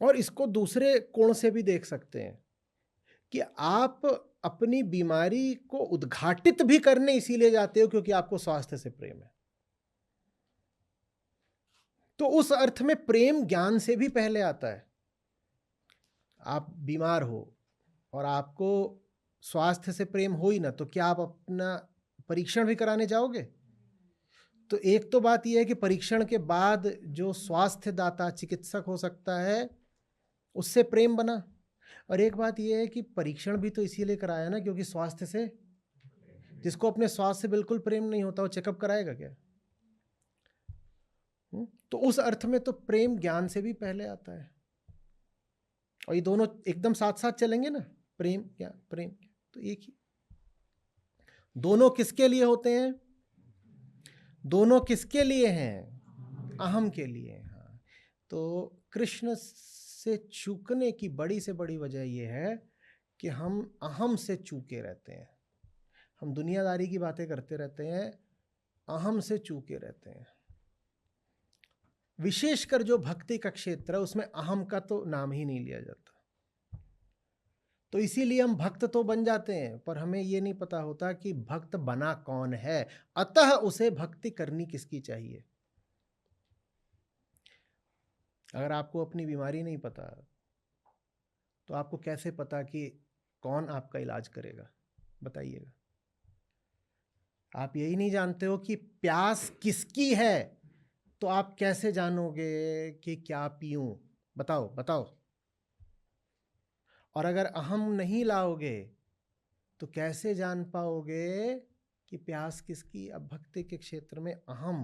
और इसको दूसरे कोण से भी देख सकते हैं कि आप अपनी बीमारी को उद्घाटित भी करने इसीलिए जाते हो क्योंकि आपको स्वास्थ्य से प्रेम है। तो उस अर्थ में प्रेम ज्ञान से भी पहले आता है। आप बीमार हो और आपको स्वास्थ्य से प्रेम हो ही ना, तो क्या आप अपना परीक्षण भी कराने जाओगे? तो एक तो बात यह है कि परीक्षण के बाद जो स्वास्थ्य दाता चिकित्सक हो सकता है उससे प्रेम बना, और एक बात यह है कि परीक्षण भी तो इसीलिए कराया ना क्योंकि स्वास्थ्य से, जिसको अपने स्वास्थ्य से बिल्कुल प्रेम नहीं होता वो चेकअप कराएगा क्या? तो उस अर्थ में तो प्रेम ज्ञान से भी पहले आता है। और ये दोनों एकदम साथ साथ चलेंगे ना, प्रेम क्या प्रेम क्या, तो एक ही। दोनों किसके लिए होते हैं? दोनों किसके लिए हैं? अहम के लिए। हाँ, तो कृष्ण से चूकने की बड़ी से बड़ी वजह यह है कि हम अहम से चूके रहते हैं। हम दुनियादारी की बातें करते रहते हैं, अहम से चूके रहते हैं। विशेषकर जो भक्ति का क्षेत्र है उसमें अहम का तो नाम ही नहीं लिया जाता। तो इसीलिए हम भक्त तो बन जाते हैं, पर हमें ये नहीं पता होता कि भक्त बना कौन है, अतः उसे भक्ति करनी किसकी चाहिए। अगर आपको अपनी बीमारी नहीं पता तो आपको कैसे पता कि कौन आपका इलाज करेगा? बताइएगा। आप यही नहीं जानते हो कि प्यास किसकी है, तो आप कैसे जानोगे कि क्या पीऊं? बताओ बताओ। और अगर अहम नहीं लाओगे तो कैसे जान पाओगे कि प्यास किसकी? अब भक्ति के क्षेत्र में अहम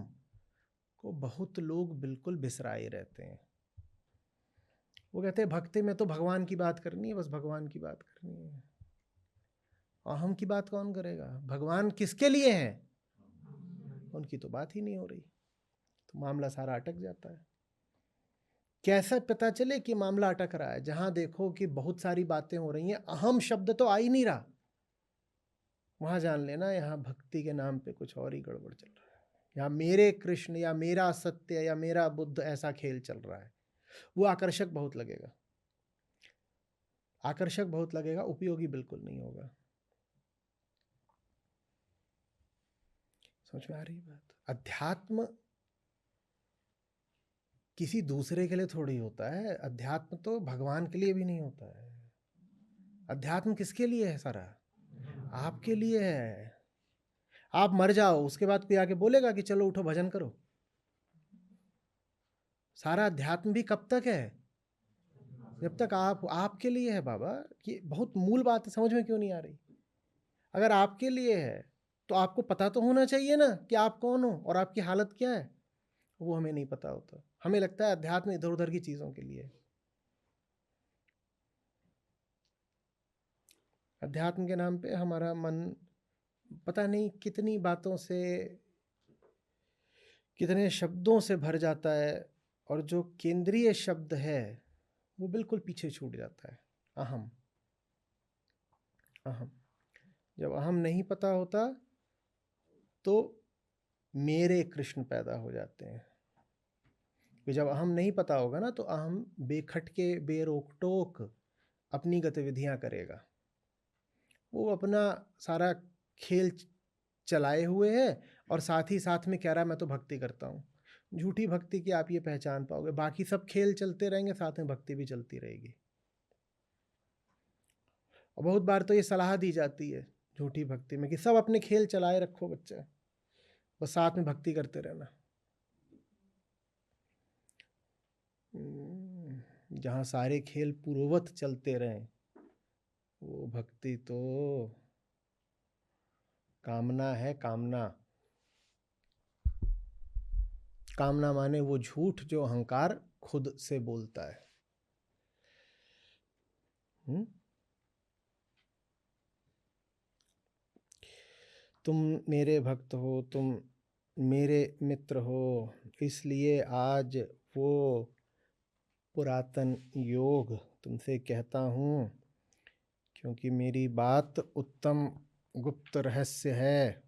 को बहुत लोग बिल्कुल बिसराए रहते हैं। वो कहते हैं भक्ति में तो भगवान की बात करनी है, बस भगवान की बात करनी है। अहम की बात कौन करेगा? भगवान किसके लिए हैं? उनकी तो बात ही नहीं हो रही, तो मामला सारा अटक जाता है। कैसे पता चले कि मामला अटक रहा है? जहां देखो कि बहुत सारी बातें हो रही हैं, अहम शब्द तो आ ही नहीं रहा, वहां जान लेना यहाँ भक्ति के नाम पे कुछ और ही गड़बड़ चल रहा है। यहाँ मेरे कृष्ण या मेरा सत्य या मेरा बुद्ध ऐसा खेल चल रहा है। वो आकर्षक बहुत लगेगा, आकर्षक बहुत लगेगा, उपयोगी बिल्कुल नहीं होगा। समझ में आ रही बात? अध्यात्म किसी दूसरे के लिए थोड़ी होता है, अध्यात्म तो भगवान के लिए भी नहीं होता है। अध्यात्म किसके लिए है? सारा आपके लिए है। आप मर जाओ, उसके बाद कोई आके बोलेगा कि चलो उठो भजन करो? सारा अध्यात्म भी कब तक है? जब तक आप आपके लिए है बाबा। कि बहुत मूल बात समझ में क्यों नहीं आ रही? अगर आपके लिए है तो आपको पता तो होना चाहिए ना कि आप कौन हो और आपकी हालत क्या है। वो हमें नहीं पता होता। हमें लगता है अध्यात्म इधर उधर की चीज़ों के लिए। अध्यात्म के नाम पे हमारा मन पता नहीं कितनी बातों से, कितने शब्दों से भर जाता है, और जो केंद्रीय शब्द है वो बिल्कुल पीछे छूट जाता है। अहम। अहम जब अहम नहीं पता होता तो मेरे कृष्ण पैदा हो जाते हैं। कि जब अहम नहीं पता होगा ना तो अहम बेखटके बेरोक टोक अपनी गतिविधियां करेगा। वो अपना सारा खेल चलाए हुए है और साथ ही साथ में कह रहा है मैं तो भक्ति करता हूँ। झूठी भक्ति की आप ये पहचान पाओगे। बाकी सब खेल चलते रहेंगे, साथ में भक्ति भी चलती रहेगी। और बहुत बार तो ये सलाह दी जाती है झूठी भक्ति में कि सब अपने खेल चलाए रखो बच्चे, बस साथ में भक्ति करते रहना। जहाँ सारे खेल पूर्ववत चलते रहें वो भक्ति तो कामना है। कामना, कामना माने वो झूठ जो अहंकार खुद से बोलता है। तुम मेरे भक्त हो, तुम मेरे मित्र हो, इसलिए आज वो पुरातन योग तुमसे कहता हूँ, क्योंकि मेरी बात उत्तम गुप्त रहस्य है,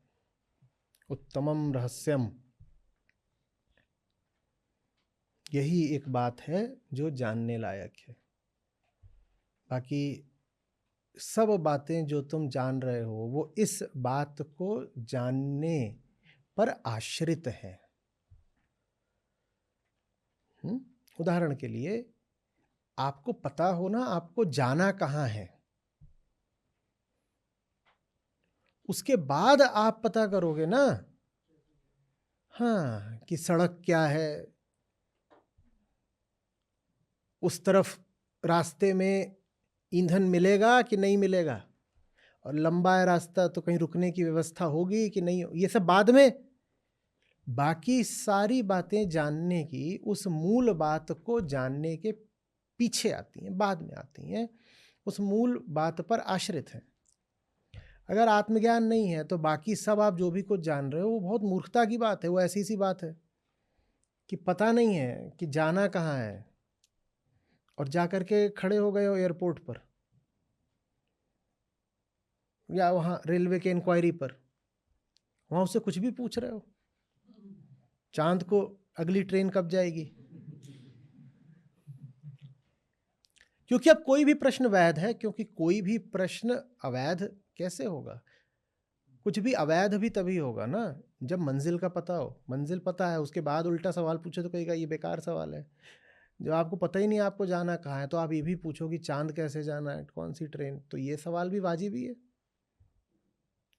उत्तमम रहस्यम। यही एक बात है जो जानने लायक है। बाकी सब बातें जो तुम जान रहे हो वो इस बात को जानने पर आश्रित है। उदाहरण के लिए आपको पता हो ना आपको जाना कहाँ है, उसके बाद आप पता करोगे ना हाँ कि सड़क क्या है, उस तरफ रास्ते में ईंधन मिलेगा कि नहीं मिलेगा, और लंबा है रास्ता तो कहीं रुकने की व्यवस्था होगी कि नहीं, ये सब बाद में। बाकी सारी बातें जानने की, उस मूल बात को जानने के पीछे आती हैं, बाद में आती हैं, उस मूल बात पर आश्रित हैं। अगर आत्मज्ञान नहीं है तो बाकी सब आप जो भी कुछ जान रहे हो वो बहुत मूर्खता की बात है। वो ऐसी सी बात है कि पता नहीं है कि जाना कहाँ है और जा कर के खड़े हो गए हो एयरपोर्ट पर या वहाँ रेलवे के इंक्वायरी पर, वहाँ उससे कुछ भी पूछ रहे हो, चांद को अगली ट्रेन कब जाएगी। क्योंकि अब कोई भी प्रश्न वैध है, क्योंकि कोई भी प्रश्न अवैध कैसे होगा। कुछ भी अवैध भी तभी होगा ना जब मंजिल का पता हो। मंजिल पता है, उसके बाद उल्टा सवाल पूछे तो कहेगा ये बेकार सवाल है। जब आपको पता ही नहीं आपको जाना कहाँ है तो आप ये भी पूछो कि चांद कैसे जाना है, कौन सी ट्रेन, तो ये सवाल भी वाजिब ही है।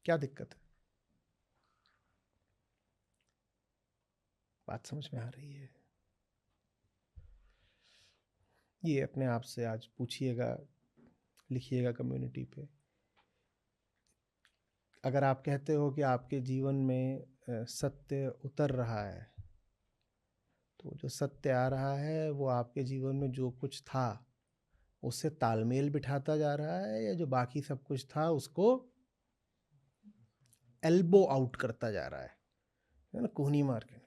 क्या दिक्कत है? बात समझ में आ रही है? ये अपने आप से आज पूछिएगा, लिखिएगा कम्युनिटी पे। अगर आप कहते हो कि आपके जीवन में सत्य उतर रहा है, तो जो सत्य आ रहा है वो आपके जीवन में जो कुछ था उससे तालमेल बिठाता जा रहा है, या जो बाकी सब कुछ था उसको एल्बो आउट करता जा रहा है ना, कोहनी मार के।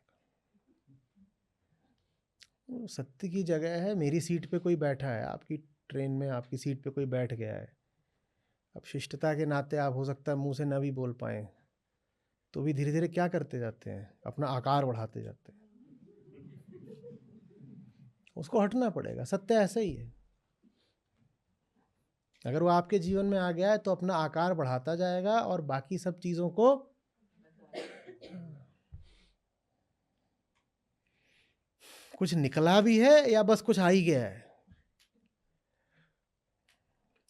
सत्य की जगह है, मेरी सीट पे कोई बैठा है, आपकी ट्रेन में आपकी सीट पे कोई बैठ गया है। अब शिष्टता के नाते आप हो सकता है मुंह से न भी बोल पाएँ, तो भी धीरे धीरे क्या करते जाते हैं, अपना आकार बढ़ाते जाते हैं। उसको हटना पड़ेगा। सत्य ऐसा ही है, अगर वो आपके जीवन में आ गया है तो अपना आकार बढ़ाता जाएगा और बाकी सब चीज़ों को कुछ निकला भी है या बस कुछ आ ही गया है।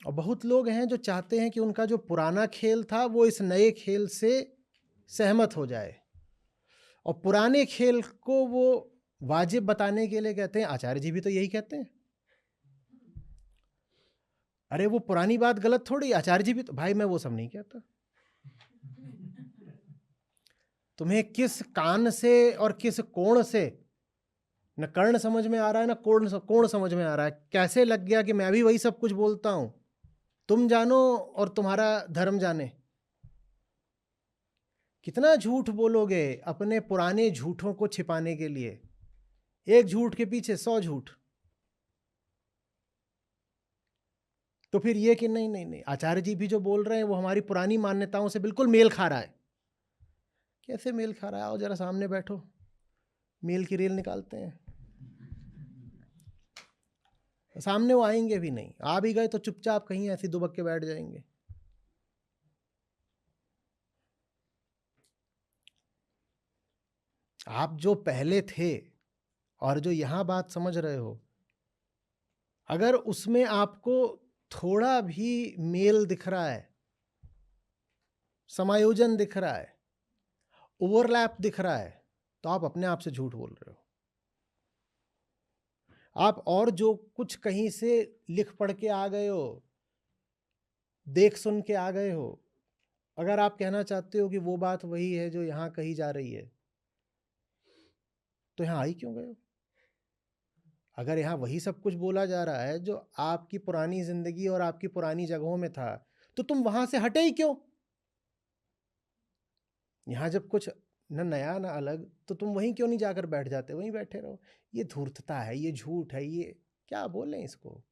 और बहुत लोग हैं जो चाहते हैं कि उनका जो पुराना खेल था वो इस नए खेल से सहमत हो जाए, और पुराने खेल को वो वाजिब बताने के लिए कहते हैं, आचार्य जी भी तो यही कहते हैं। अरे वो पुरानी बात गलत थोड़ी, आचार्य जी भी तो, भाई मैं वो सब नहीं कहता। तुम्हें किस कान से और किस कोण से, न कर्ण समझ में आ रहा है न कोण समझ में आ रहा है, कैसे लग गया कि मैं भी वही सब कुछ बोलता हूं। तुम जानो और तुम्हारा धर्म जाने। कितना झूठ बोलोगे अपने पुराने झूठों को छिपाने के लिए, एक झूठ के पीछे 100 झूठ। तो फिर ये कि नहीं नहीं नहीं, आचार्य जी भी जो बोल रहे हैं वो हमारी पुरानी मान्यताओं से बिल्कुल मेल खा रहा है। कैसे मेल खा रहा है? आओ जरा सामने बैठो, मेल की रेल निकालते हैं। सामने वो आएंगे भी नहीं, आ भी गए तो चुपचाप कहीं ऐसे दुबक के बैठ जाएंगे। आप जो पहले थे और जो यहां बात समझ रहे हो, अगर उसमें आपको थोड़ा भी मेल दिख रहा है, समायोजन दिख रहा है, ओवरलैप दिख रहा है, तो आप अपने आप से झूठ बोल रहे हो। आप और जो कुछ कहीं से लिख पढ़ के आ गए हो, देख सुन के आ गए हो, अगर आप कहना चाहते हो कि वो बात वही है जो यहां कही जा रही है, तो यहां आई क्यों गए हो? अगर यहां वही सब कुछ बोला जा रहा है जो आपकी पुरानी जिंदगी और आपकी पुरानी जगहों में था, तो तुम वहां से हटे ही क्यों? यहां जब कुछ न नया न अलग, तो तुम वहीं क्यों नहीं जाकर बैठ जाते, वहीं बैठे रहो। ये धूर्तता है, ये झूठ है, ये क्या बोलें इसको,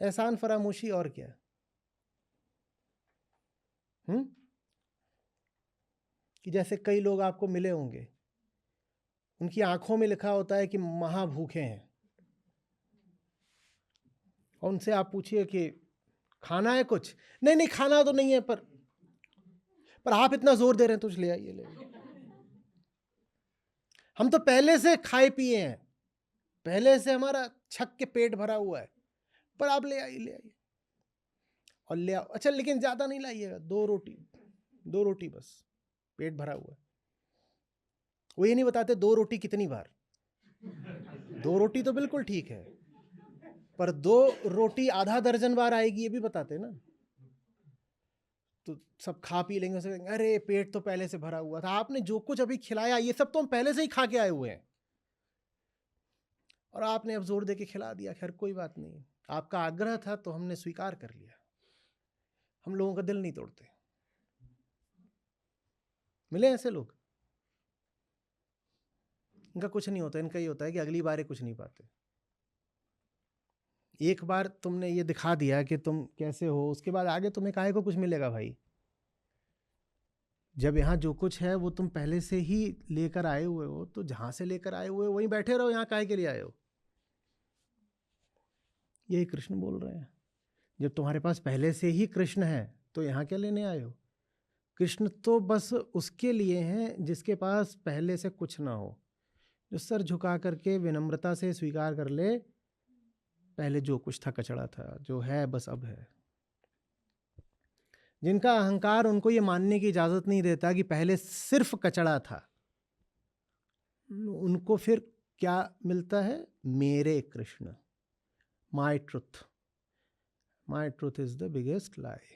एहसान फरामोशी और क्या। कि जैसे कई लोग आपको मिले होंगे, उनकी आंखों में लिखा होता है कि महाभूखे हैं, और उनसे आप पूछिए कि खाना है कुछ, नहीं नहीं खाना तो नहीं है, पर आप इतना जोर दे रहे हैं तो ले आइए, ले आइए। हम तो पहले से खाए पिए हैं, पहले से हमारा छक के पेट भरा हुआ है, पर आप ले आइए, ले आइए और ले आओ। अच्छा लेकिन ज्यादा नहीं लाइएगा, 2 रोटी बस, पेट भरा हुआ है। वो ये नहीं बताते 2 रोटी कितनी बार। 2 रोटी तो बिल्कुल ठीक है, पर 2 रोटी आधा दर्जन बार आएगी ये भी बताते ना। तो सब खा पी लेंगे, अरे पेट तो पहले से भरा हुआ था। आपने जो कुछ अभी खिलाया ये सब तो हम पहले से ही खा के आए हुए हैं। और आपने अब जोर दे के खिला दिया, खैर कोई बात नहीं, आपका आग्रह था तो हमने स्वीकार कर लिया। हम लोगों का दिल नहीं तोड़ते। मिले ऐसे लोग, इनका कुछ नहीं होता, इनका ये होता है कि अगली बार कुछ नहीं पाते। एक बार तुमने ये दिखा दिया कि तुम कैसे हो, उसके बाद आगे तुम्हें काहे को कुछ मिलेगा भाई? जब यहाँ जो कुछ है वो तुम पहले से ही लेकर आए हुए हो, तो जहां से लेकर आए हुए हो वहीं बैठे रहो, यहाँ काहे के लिए आए हो? यही कृष्ण बोल रहे हैं। जब तुम्हारे पास पहले से ही कृष्ण है तो यहाँ क्या लेने आए हो? कृष्ण तो बस उसके लिए हैं जिसके पास पहले से कुछ ना हो, जो सर झुका करके विनम्रता से स्वीकार कर ले, पहले जो कुछ था कचड़ा था, जो है बस अब है। जिनका अहंकार उनको ये मानने की इजाजत नहीं देता कि पहले सिर्फ कचड़ा था, उनको फिर क्या मिलता है? मेरे Krishna, my truth. My truth is the biggest lie.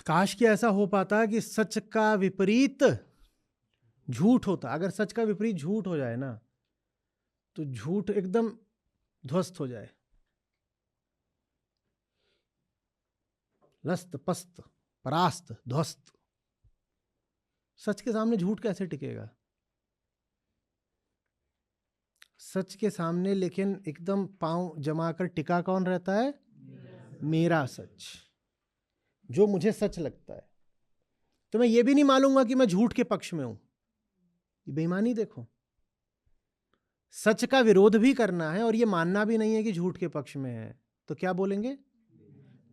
काश कि ऐसा हो पाता कि सच का विपरीत झूठ होता। अगर सच का विपरीत झूठ हो जाए ना, तो झूठ एकदम ध्वस्त हो जाए। लस्त पस्त परास्त ध्वस्त। सच के सामने झूठ कैसे टिकेगा? सच के सामने लेकिन एकदम पांव जमाकर टिका कौन रहता है? मेरा सच, जो मुझे सच लगता है। तो मैं ये भी नहीं मानूंगा कि मैं झूठ के पक्ष में हूं। ये बेईमानी देखो। सच का विरोध भी करना है और ये मानना भी नहीं है कि झूठ के पक्ष में है, तो क्या बोलेंगे?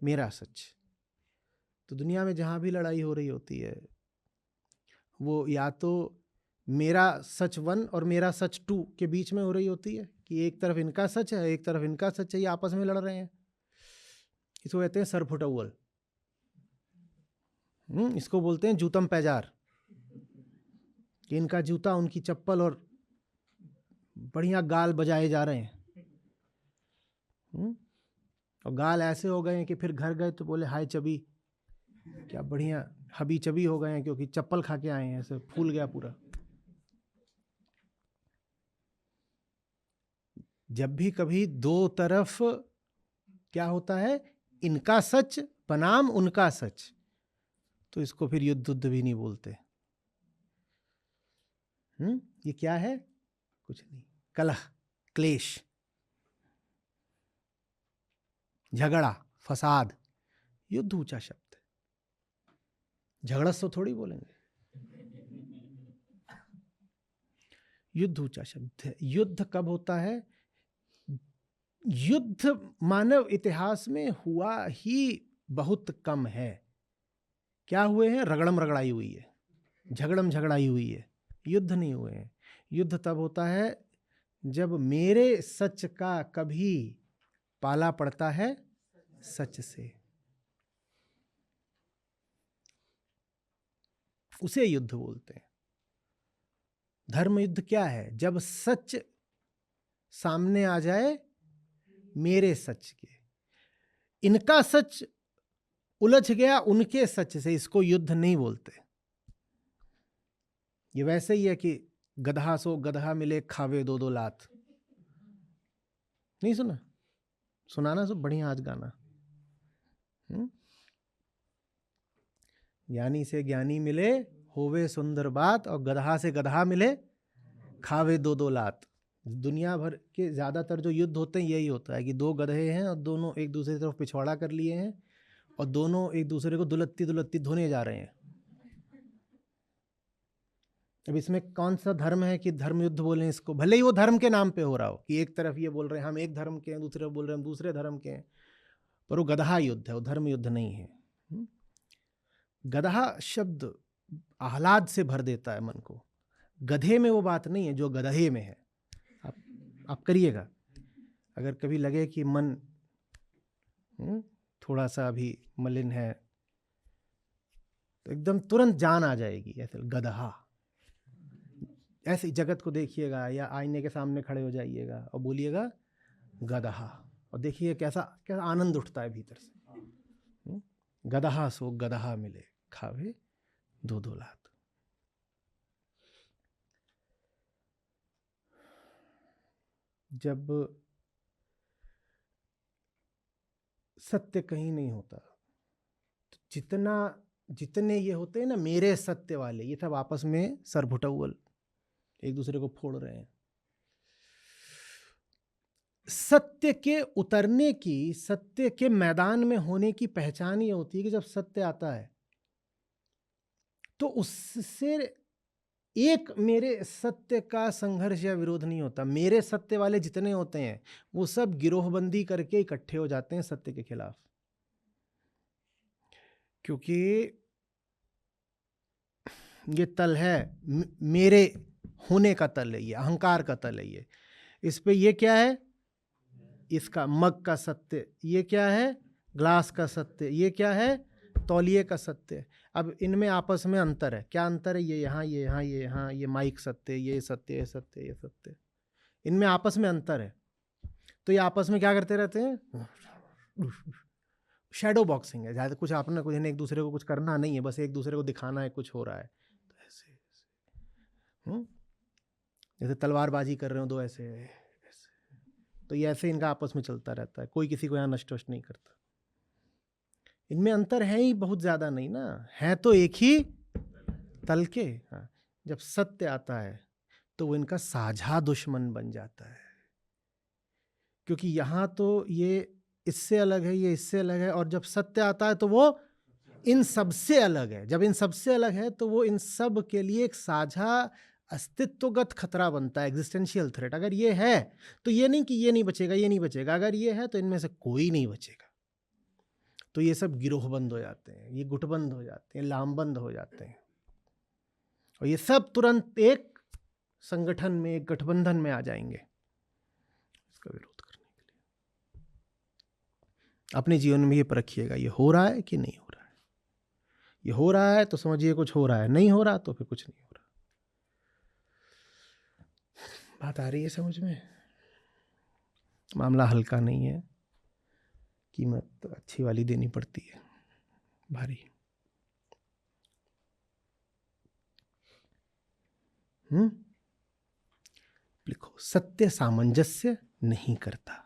मेरा सच। तो दुनिया में जहां भी लड़ाई हो रही होती है, वो या तो मेरा सच 1 और मेरा सच 2 के बीच में हो रही होती है, कि एक तरफ इनका सच है, एक तरफ इनका सच है, ये आपस में लड़ रहे हैं। इसको कहते हैं सरफुटअव्वल। इसको बोलते हैं जूतम पैजार, कि इनका जूता उनकी चप्पल और बढ़िया गाल बजाए जा रहे हैं। और गाल ऐसे हो गए हैं कि फिर घर गए तो बोले हाय चबी, क्या बढ़िया हबी चबी हो गए हैं, क्योंकि चप्पल खा के आए हैं, ऐसे फूल गया पूरा। जब भी कभी दो तरफ क्या होता है, इनका सच बनाम उनका सच, तो इसको फिर युद्ध भी नहीं बोलते। ये क्या है? कुछ नहीं, कलह, क्लेश, झगड़ा, फसाद। युद्ध ऊंचा शब्द है, झगड़स तो थोड़ी बोलेंगे। युद्ध ऊंचा शब्द है। युद्ध कब होता है? युद्ध मानव इतिहास में हुआ ही बहुत कम है। क्या हुए हैं? रगड़म रगड़ाई हुई है, झगड़म झगड़ाई हुई है, युद्ध नहीं हुए हैं। युद्ध तब होता है जब मेरे सच का कभी पाला पड़ता है सच से, उसे युद्ध बोलते हैं। धर्म युद्ध क्या है? जब सच सामने आ जाए मेरे सच के, इनका सच उलझ गया उनके सच से, इसको युद्ध नहीं बोलते। ये वैसे ही है कि गधा सो गधा मिले खावे 2-2 लात। नहीं सुना? सुनाना सो बढ़िया आज गाना। ज्ञानी से ज्ञानी मिले होवे सुंदर बात, और गधा से गधा मिले खावे 2-2 लात। दुनिया भर के ज्यादातर जो युद्ध होते हैं यही होता है कि दो गधे हैं और दोनों एक दूसरे की तरफ पिछवाड़ा कर लिए हैं और दोनों एक दूसरे को दुलत्ती दुलत्ती धोने जा रहे हैं। अब इसमें कौन सा धर्म है कि धर्म युद्ध बोले इसको? भले ही वो धर्म के नाम पे हो रहा हो कि एक तरफ ये बोल रहे हैं हम एक धर्म के हैं, दूसरे बोल रहे हैं हम दूसरे धर्म के हैं, पर वो गधा युद्ध है, वो धर्म युद्ध नहीं है। गधा शब्द आह्लाद से भर देता है मन को, गधे में वो बात नहीं है जो गधे में है। आप करिएगा, अगर कभी लगे कि मन थोड़ा सा अभी मलिन है, तो एकदम तुरंत जान आ जाएगी। ऐसे गधा, ऐसे जगत को देखिएगा या आईने के सामने खड़े हो जाइएगा और बोलिएगा गधा, और देखिए कैसा कैसा आनंद उठता है भीतर से। गधा सो गधा मिले खावे 2-2 लात। जब सत्य कहीं नहीं होता, तो जितने ये होते हैं ना मेरे सत्य वाले, ये सब आपस में सरभुटौल एक दूसरे को फोड़ रहे हैं। सत्य के उतरने की, सत्य के मैदान में होने की पहचान ये होती है कि जब सत्य आता है तो उससे एक मेरे सत्य का संघर्ष या विरोध नहीं होता। मेरे सत्य वाले जितने होते हैं वो सब गिरोहबंदी करके इकट्ठे हो जाते हैं सत्य के खिलाफ, क्योंकि ये तल है मेरे होने का तल है, ये अहंकार का तल है। ये इस पे ये क्या है, इसका मग का सत्य, ये क्या है ग्लास का सत्य, ये क्या है तौलिए का सत्य। अब इनमें आपस में अंतर है। क्या अंतर है? ये यहाँ, ये यहाँ, ये यहाँ, ये माइक सत्य, ये सत्य, ये सत्य, ये सत्य, इनमें आपस में अंतर है। तो ये आपस में क्या करते रहते हैं? शैडो बॉक्सिंग है। ज़्यादा कुछ आपने कुछ एक दूसरे को कुछ करना नहीं है, बस एक दूसरे को दिखाना है कुछ हो रहा है। तो ऐसे जैसे तलवारबाजी कर रहे हो दो, ऐसे तो ये ऐसे इनका आपस में चलता रहता है, कोई किसी को यहाँ नष्ट वष्ट नहीं करता। इनमें अंतर है ही बहुत ज़्यादा नहीं ना, है तो एक ही तल के। हाँ, जब सत्य आता है तो वो इनका साझा दुश्मन बन जाता है, क्योंकि यहाँ तो ये इससे अलग है, ये इससे अलग है, और जब सत्य आता है तो वो इन सबसे अलग है। जब इन सबसे अलग है तो वो इन सब के लिए एक साझा अस्तित्वगत खतरा बनता है, एग्जिस्टेंशियल थ्रेट। अगर ये है तो ये नहीं कि ये नहीं बचेगा, ये नहीं बचेगा, अगर ये है तो इनमें से कोई नहीं बचेगा। तो ये सब गिरोहबंद हो जाते हैं, ये गुटबंद हो जाते हैं, लामबंद हो जाते हैं, और ये सब तुरंत एक संगठन में, एक गठबंधन में आ जाएंगे इसका विरोध करने के लिए। अपने जीवन में ये परखिएगा, ये हो रहा है कि नहीं हो रहा है। ये हो रहा है तो समझिए कुछ हो रहा है, नहीं हो रहा तो फिर कुछ नहीं हो रहा। बात आ रही है समझ में? मामला हल्का नहीं है, कीमत अच्छी वाली देनी पड़ती है, भारी। लिखो, सत्य सामंजस्य नहीं करता।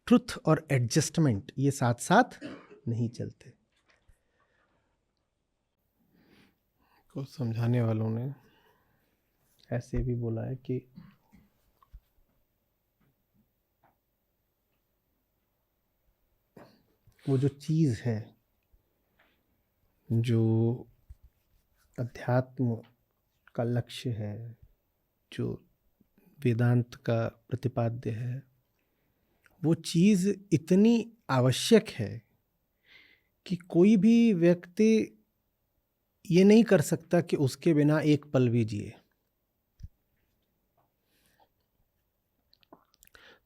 ट्रुथ और एडजस्टमेंट ये साथ साथ नहीं चलते। को समझाने वालों ने ऐसे भी बोला है कि वो जो चीज है, जो अध्यात्म का लक्ष्य है, जो वेदांत का प्रतिपाद्य है, वो चीज इतनी आवश्यक है कि कोई भी व्यक्ति ये नहीं कर सकता कि उसके बिना एक पल भी जिए।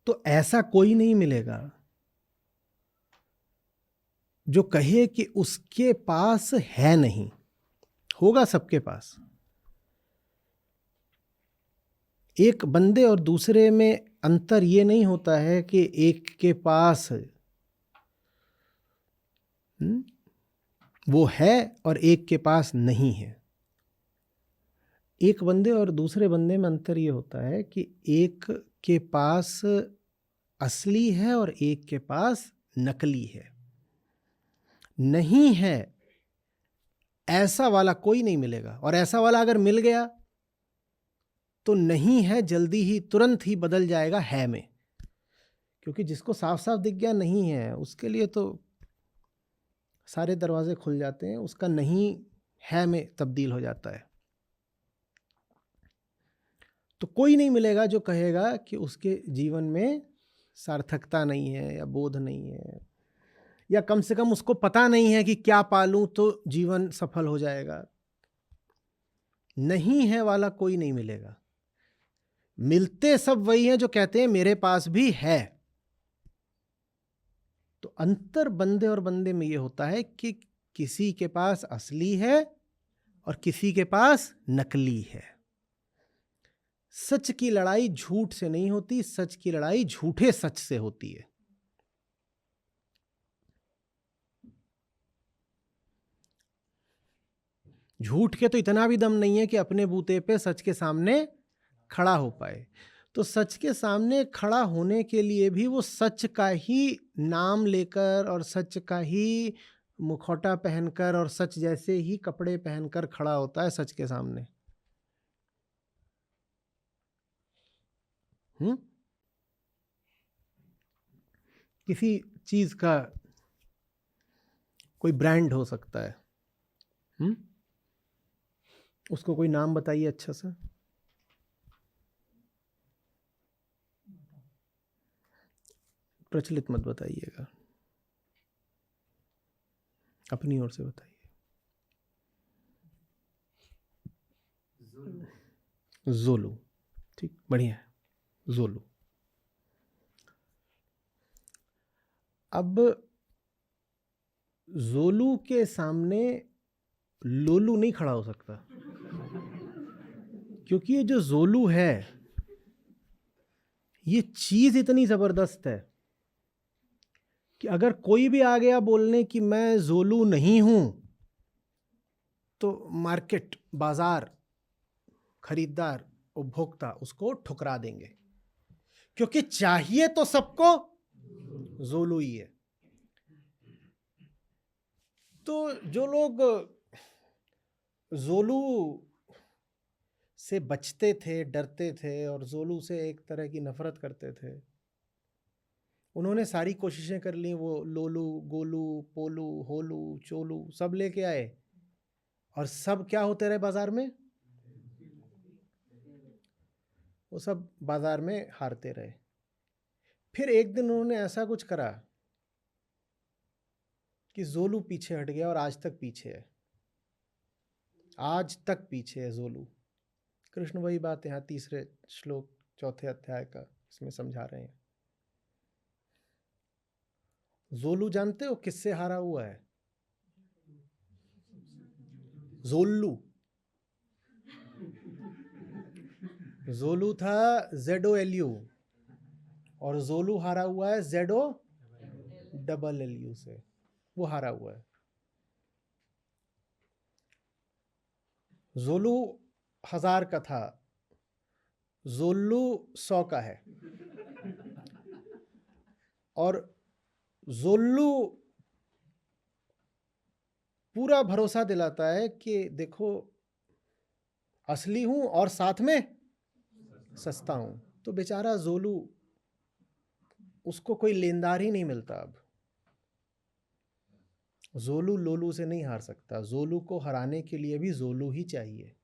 तो ऐसा कोई नहीं मिलेगा जो कहे कि उसके पास है नहीं, होगा सबके पास। एक बंदे और दूसरे में अंतर ये नहीं होता है कि एक के पास वो है और एक के पास नहीं है। एक बंदे और दूसरे बंदे में अंतर ये होता है कि एक के पास असली है और एक के पास नकली है। नहीं है ऐसा वाला कोई नहीं मिलेगा, और ऐसा वाला अगर मिल गया तो नहीं है जल्दी ही, तुरंत ही बदल जाएगा है में। क्योंकि जिसको साफ साफ दिख गया नहीं है, उसके लिए तो सारे दरवाजे खुल जाते हैं, उसका नहीं है में तब्दील हो जाता है। तो कोई नहीं मिलेगा जो कहेगा कि उसके जीवन में सार्थकता नहीं है या बोध नहीं है, या कम से कम उसको पता नहीं है कि क्या पालूं तो जीवन सफल हो जाएगा। नहीं है वाला कोई नहीं मिलेगा। मिलते सब वही हैं जो कहते हैं मेरे पास भी है। तो अंतर बंदे और बंदे में यह होता है कि किसी के पास असली है और किसी के पास नकली है। सच की लड़ाई झूठ से नहीं होती, सच की लड़ाई झूठे सच से होती है। झूठ के तो इतना भी दम नहीं है कि अपने बूते पे सच के सामने खड़ा हो पाए। तो सच के सामने खड़ा होने के लिए भी वो सच का ही नाम लेकर और सच का ही मुखौटा पहनकर और सच जैसे ही कपड़े पहनकर खड़ा होता है सच के सामने। किसी चीज का कोई ब्रांड हो सकता है, उसको कोई नाम बताइए अच्छा सा। प्रचलित मत बताइएगा, अपनी ओर से बताइए। जोलू, ठीक, बढ़िया है, जोलू। अब जोलू के सामने लोलू नहीं खड़ा हो सकता, क्योंकि ये जो जोलू है ये चीज इतनी जबरदस्त है कि अगर कोई भी आ गया बोलने कि मैं जोलू नहीं हूं, तो मार्केट, बाजार, खरीदार, उपभोक्ता उसको ठुकरा देंगे, क्योंकि चाहिए तो सबको जोलू ही है। तो जो लोग जोलू से बचते थे, डरते थे और जोलू से एक तरह की नफरत करते थे, उन्होंने सारी कोशिशें कर ली। वो लोलू, गोलू, पोलू, होलू, चोलू सब लेके आए और सब क्या होते रहे बाजार में, वो सब बाजार में हारते रहे। फिर एक दिन उन्होंने ऐसा कुछ करा कि जोलू पीछे हट गया और आज तक पीछे है, आज तक पीछे है जोलू। कृष्ण वही बात यहाँ तीसरे श्लोक चौथे अध्याय का इसमें समझा रहे हैं। जोलू जानते हो किससे हारा हुआ है? जोलू, जोलू था ZOLU और जोलू हारा हुआ है ZOLLU से, वो हारा हुआ है। जोलू 1000 का था, जोलू 100 का है। और जोलू पूरा भरोसा दिलाता है कि देखो असली हूं और साथ में सस्ता हूं। तो बेचारा जोलू, उसको कोई लेनदार ही नहीं मिलता। अब जोलू लोलू से नहीं हार सकता, जोलू को हराने के लिए भी जोलू ही चाहिए।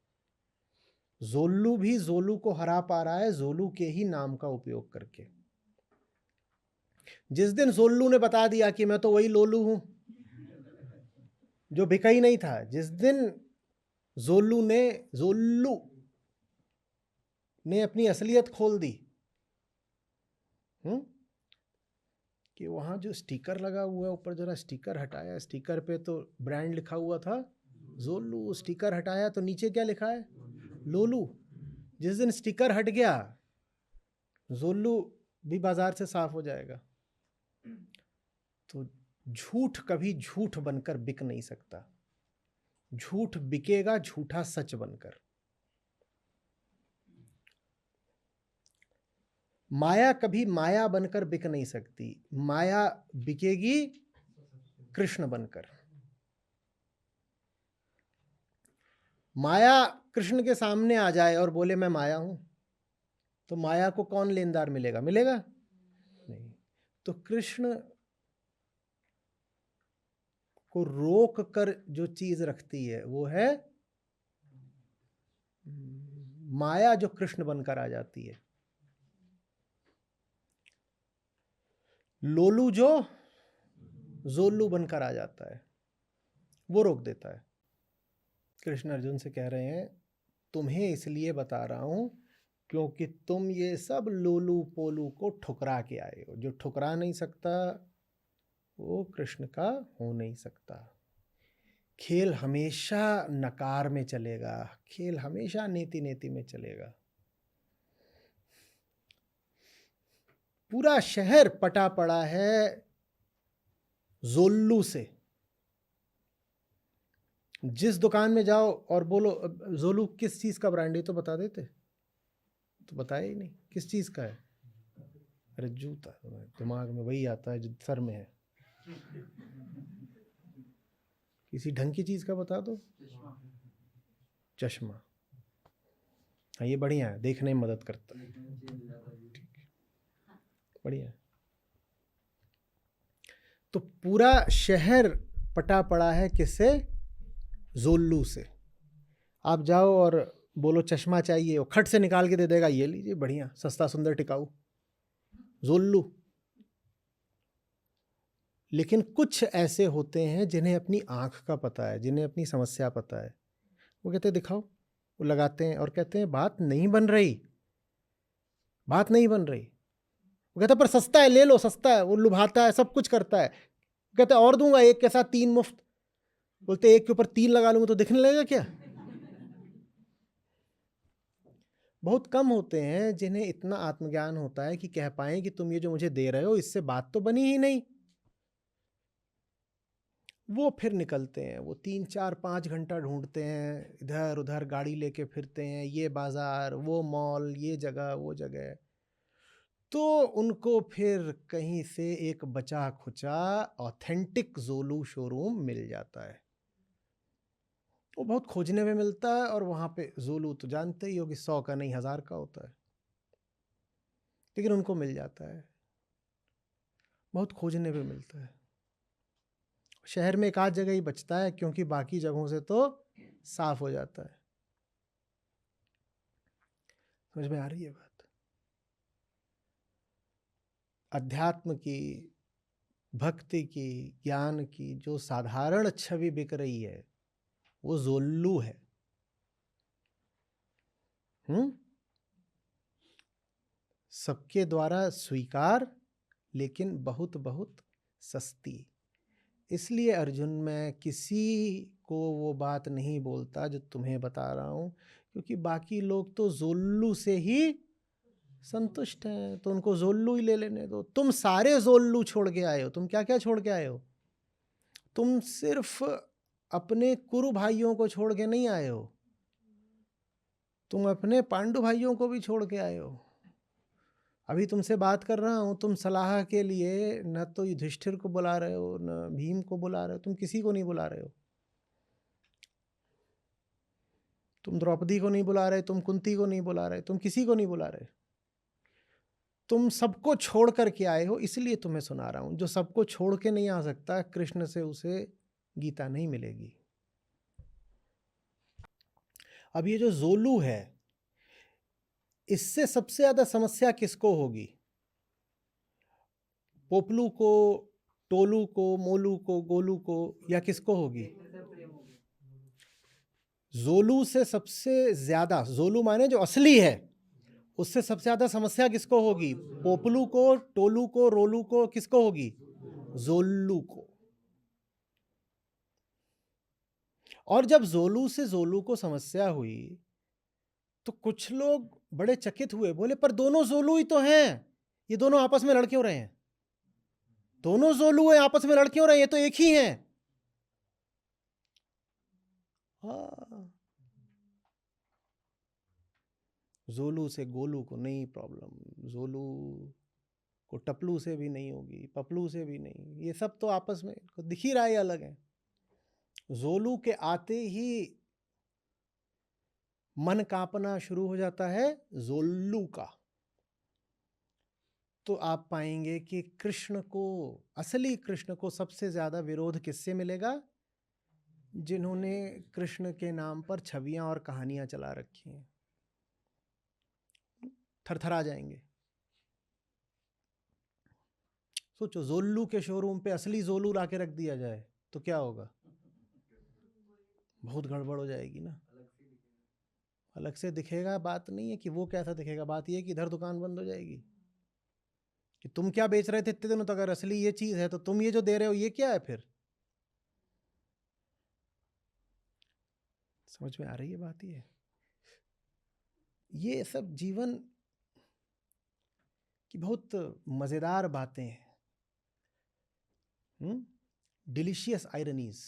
जोलू भी जोलू को हरा पा रहा है जोलू के ही नाम का उपयोग करके। जिस दिन जोलू ने बता दिया कि मैं तो वही लोलू हूं जो बिका ही नहीं था, जिस दिन जोलू ने अपनी असलियत खोल दी, कि वहां जो स्टिकर लगा हुआ है ऊपर, जरा स्टिकर हटाया, स्टिकर पे तो ब्रांड लिखा हुआ था जोलू, स्टिकर हटाया तो नीचे क्या लिखा है, लोलू। जिस दिन स्टिकर हट गया जोलू भी बाजार से साफ हो जाएगा। तो झूठ कभी झूठ बनकर बिक नहीं सकता, झूठ बिकेगा झूठा सच बनकर। माया कभी माया बनकर बिक नहीं सकती, माया बिकेगी कृष्ण बनकर। माया कृष्ण के सामने आ जाए और बोले मैं माया हूं, तो माया को कौन लेनदार मिलेगा? मिलेगा नहीं। तो कृष्ण को रोक कर जो चीज रखती है वो है माया, जो कृष्ण बनकर आ जाती है। लोलू जो जोलू बनकर आ जाता है वो रोक देता है। कृष्ण अर्जुन से कह रहे हैं तुम्हें इसलिए बता रहा हूं क्योंकि तुम ये सब लोलू पोलू को ठुकरा के आए हो। जो ठुकरा नहीं सकता वो कृष्ण का हो नहीं सकता। खेल हमेशा नकार में चलेगा, खेल हमेशा नीति नीति में चलेगा। पूरा शहर पटा पड़ा है जोल्लू से, जिस दुकान में जाओ और बोलो जोलू किस चीज़ का ब्रांड है, तो बता देते, तो बताया ही नहीं किस चीज़ का है। अरे जूता, दिमाग में वही आता है जो सर में है। किसी ढंग की चीज़ का बता दो। चश्मा, हाँ ये बढ़िया है, देखने में मदद करता है, ठीक है, बढ़िया है। तो पूरा शहर पटा पड़ा है किससे? जोल्लू से। आप जाओ और बोलो चश्मा चाहिए, वो खट से निकाल के दे देगा, ये लीजिए बढ़िया सस्ता सुंदर टिकाऊ, जोल्लू। लेकिन कुछ ऐसे होते हैं जिन्हें अपनी आँख का पता है, जिन्हें अपनी समस्या पता है, वो कहते हैं दिखाओ, वो लगाते हैं और कहते हैं बात नहीं बन रही, बात नहीं बन रही। वो कहता है पर सस्ता है, ले लो सस्ता है, वो लुभाता है, सब कुछ करता है। कहते हैं और दूंगा, एक के साथ 3 मुफ्त। बोलते एक के ऊपर 3 लगा लूंगा तो दिखने लगेगा क्या? बहुत कम होते हैं जिन्हें इतना आत्मज्ञान होता है कि कह पाएं कि तुम ये जो मुझे दे रहे हो इससे बात तो बनी ही नहीं। वो फिर निकलते हैं, वो 3 4 5 घंटा ढूंढते हैं, इधर उधर गाड़ी लेके फिरते हैं, ये बाजार, वो मॉल, ये जगह, वो जगह। तो उनको फिर कहीं से एक बचा खुचा ऑथेंटिक जोलू शोरूम मिल जाता है। वो बहुत खोजने में मिलता है, और वहाँ पे जोलू तो जानते ही हो कि 100 का नहीं 1000 का होता है, लेकिन उनको मिल जाता है, बहुत खोजने पे मिलता है। शहर में एक आध जगह ही बचता है, क्योंकि बाकी जगहों से तो साफ हो जाता है। समझ में आ रही है बात? अध्यात्म की, भक्ति की, ज्ञान की जो साधारण छवि बिक रही है वो जोल्लू है। सबके द्वारा स्वीकार, लेकिन बहुत बहुत सस्ती। इसलिए अर्जुन मैं किसी को वो बात नहीं बोलता जो तुम्हें बता रहा हूँ, क्योंकि बाकी लोग तो जोल्लू से ही संतुष्ट हैं, तो उनको जोल्लू ही ले लेने दो। तुम सारे जोल्लू छोड़ के आए हो। तुम क्या क्या छोड़ के आए हो? तुम सिर्फ अपने कुरु भाइयों को छोड़ के नहीं आए हो, तुम अपने पांडु भाइयों को भी छोड़ के आए हो। अभी तुमसे बात कर रहा हूँ, तुम सलाह के लिए न तो युधिष्ठिर को बुला रहे हो, न भीम को बुला रहे हो, तुम किसी को नहीं बुला रहे हो। तुम द्रौपदी को नहीं बुला रहे, तुम कुंती को नहीं बुला रहे, तुम किसी को नहीं बुला रहे। तुम सबको छोड़ करके आए हो, इसलिए तुम्हें सुना रहा हूं। जो सबको छोड़ के नहीं आ सकता, कृष्ण से उसे गीता नहीं मिलेगी। अब ये जो जोलू है, इससे सबसे ज्यादा समस्या किसको होगी? पोपलू को, टोलू को, मोलू को, गोलू को, या किसको होगी? जोलू से सबसे ज्यादा, जोलू माने जो असली है, उससे सबसे ज्यादा समस्या किसको होगी? पोपलू को, टोलू को, रोलू को, किसको होगी? जोलू को। और जब जोलू से जोलू को समस्या हुई तो कुछ लोग बड़े चकित हुए, बोले पर दोनों जोलू ही तो हैं, ये दोनों आपस में लड़ क्यों रहे हैं? दोनों जोलू है, आपस में लड़ क्यों रहे हैं? ये तो एक ही हैं। हाँ, जोलू से गोलू को नहीं प्रॉब्लम, जोलू को टपलू से भी नहीं होगी, पपलू से भी नहीं, ये सब तो आपस में दिख ही रहा है अलग है। जोलू के आते ही मन कांपना शुरू हो जाता है जोल्लू का। तो आप पाएंगे कि कृष्ण को, असली कृष्ण को सबसे ज्यादा विरोध किससे मिलेगा? जिन्होंने कृष्ण के नाम पर छवियां और कहानियां चला रखी हैं। थरथरा जाएंगे। सोचो, जोल्लू के शोरूम पे असली जोलू लाके रख दिया जाए तो क्या होगा? बहुत गड़बड़ हो जाएगी ना। अलग से दिखेगा, बात नहीं है कि वो कैसा दिखेगा, बात ये है कि इधर दुकान बंद हो जाएगी कि तुम क्या बेच रहे थे इतने दिनों तक, अगर असली ये चीज है तो तुम ये जो दे रहे हो ये क्या है फिर? समझ में आ रही है बात? ये सब जीवन की बहुत मजेदार बातें हैं, डिलीशियस आयरनीज।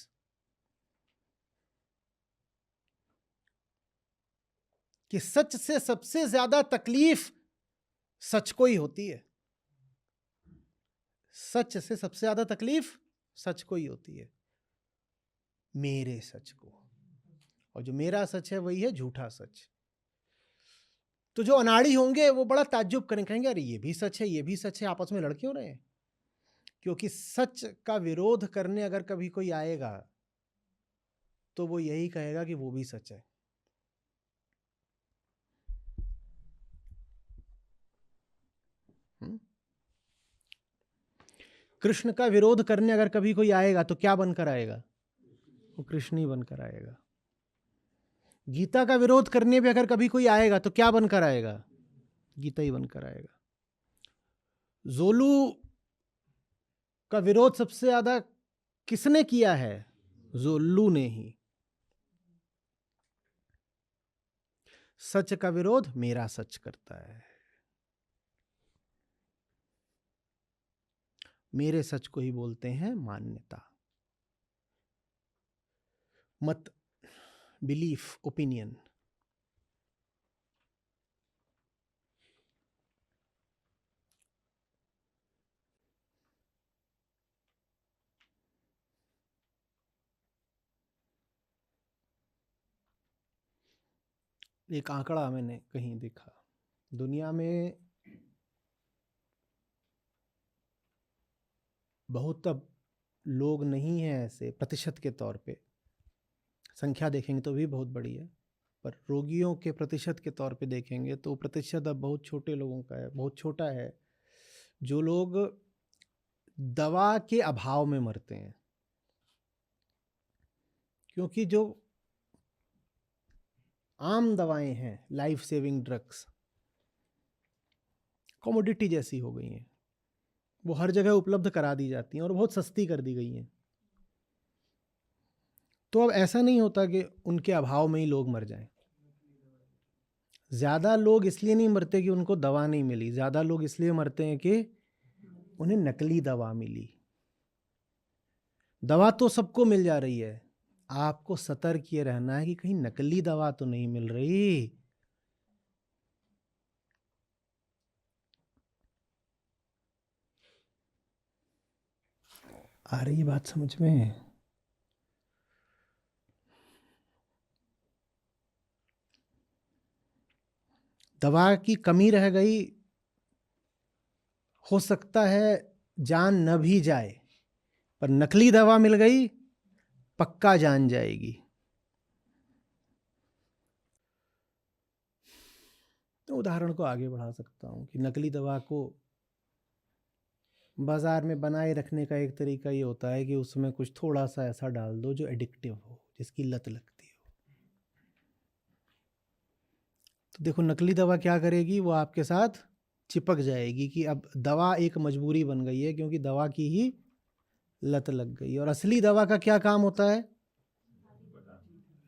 कि सच से सबसे ज्यादा तकलीफ सच को ही होती है। सच से सबसे ज्यादा तकलीफ सच को ही होती है, मेरे सच को। और जो मेरा सच है वही है झूठा सच। तो जो अनाड़ी होंगे वो बड़ा ताज्जुब करेंगे, कहेंगे अरे ये भी सच है, ये भी सच है, आपस में लड़ क्यों रहे हैं? क्योंकि सच का विरोध करने अगर कभी कोई आएगा तो वो यही कहेगा कि वो भी सच है। कृष्ण का विरोध करने अगर कभी कोई आएगा तो क्या बनकर आएगा? वो कृष्ण ही बनकर आएगा। गीता का विरोध करने पे अगर कभी कोई आएगा तो क्या बनकर आएगा? गीता ही बनकर आएगा। जोलू का विरोध सबसे ज्यादा किसने किया है? जोलू ने ही। सच का विरोध मेरा सच करता है, मेरे सच को ही बोलते हैं मान्यता। मत, बिलीफ, ओपिनियन। एक आंकड़ा मैंने कहीं देखा, दुनिया में बहुत अब लोग नहीं हैं ऐसे प्रतिशत के तौर पे, संख्या देखेंगे तो भी बहुत बड़ी है, पर रोगियों के प्रतिशत के तौर पे देखेंगे तो प्रतिशत अब बहुत छोटे लोगों का है, बहुत छोटा है, जो लोग दवा के अभाव में मरते हैं। क्योंकि जो आम दवाएं हैं, लाइफ सेविंग ड्रग्स, कमोडिटी जैसी हो गई हैं, वो हर जगह उपलब्ध करा दी जाती हैं और बहुत सस्ती कर दी गई हैं। तो अब ऐसा नहीं होता कि उनके अभाव में ही लोग मर जाएं। ज़्यादा लोग इसलिए नहीं मरते कि उनको दवा नहीं मिली, ज़्यादा लोग इसलिए मरते हैं कि उन्हें नकली दवा मिली। दवा तो सबको मिल जा रही है, आपको सतर्क ये रहना है कि कहीं नकली दवा तो नहीं मिल रही। आ रही है बात समझ में? दवा की कमी रह गई, हो सकता है जान न भी जाए, पर नकली दवा मिल गई पक्का जान जाएगी। तो उदाहरण को आगे बढ़ा सकता हूँ कि नकली दवा को बाजार में बनाए रखने का एक तरीका ये होता है कि उसमें कुछ थोड़ा सा ऐसा डाल दो जो एडिक्टिव हो, जिसकी लत लगती हो। तो देखो नकली दवा क्या करेगी, वो आपके साथ चिपक जाएगी कि अब दवा एक मजबूरी बन गई है क्योंकि दवा की ही लत लग गई। और असली दवा का क्या काम होता है?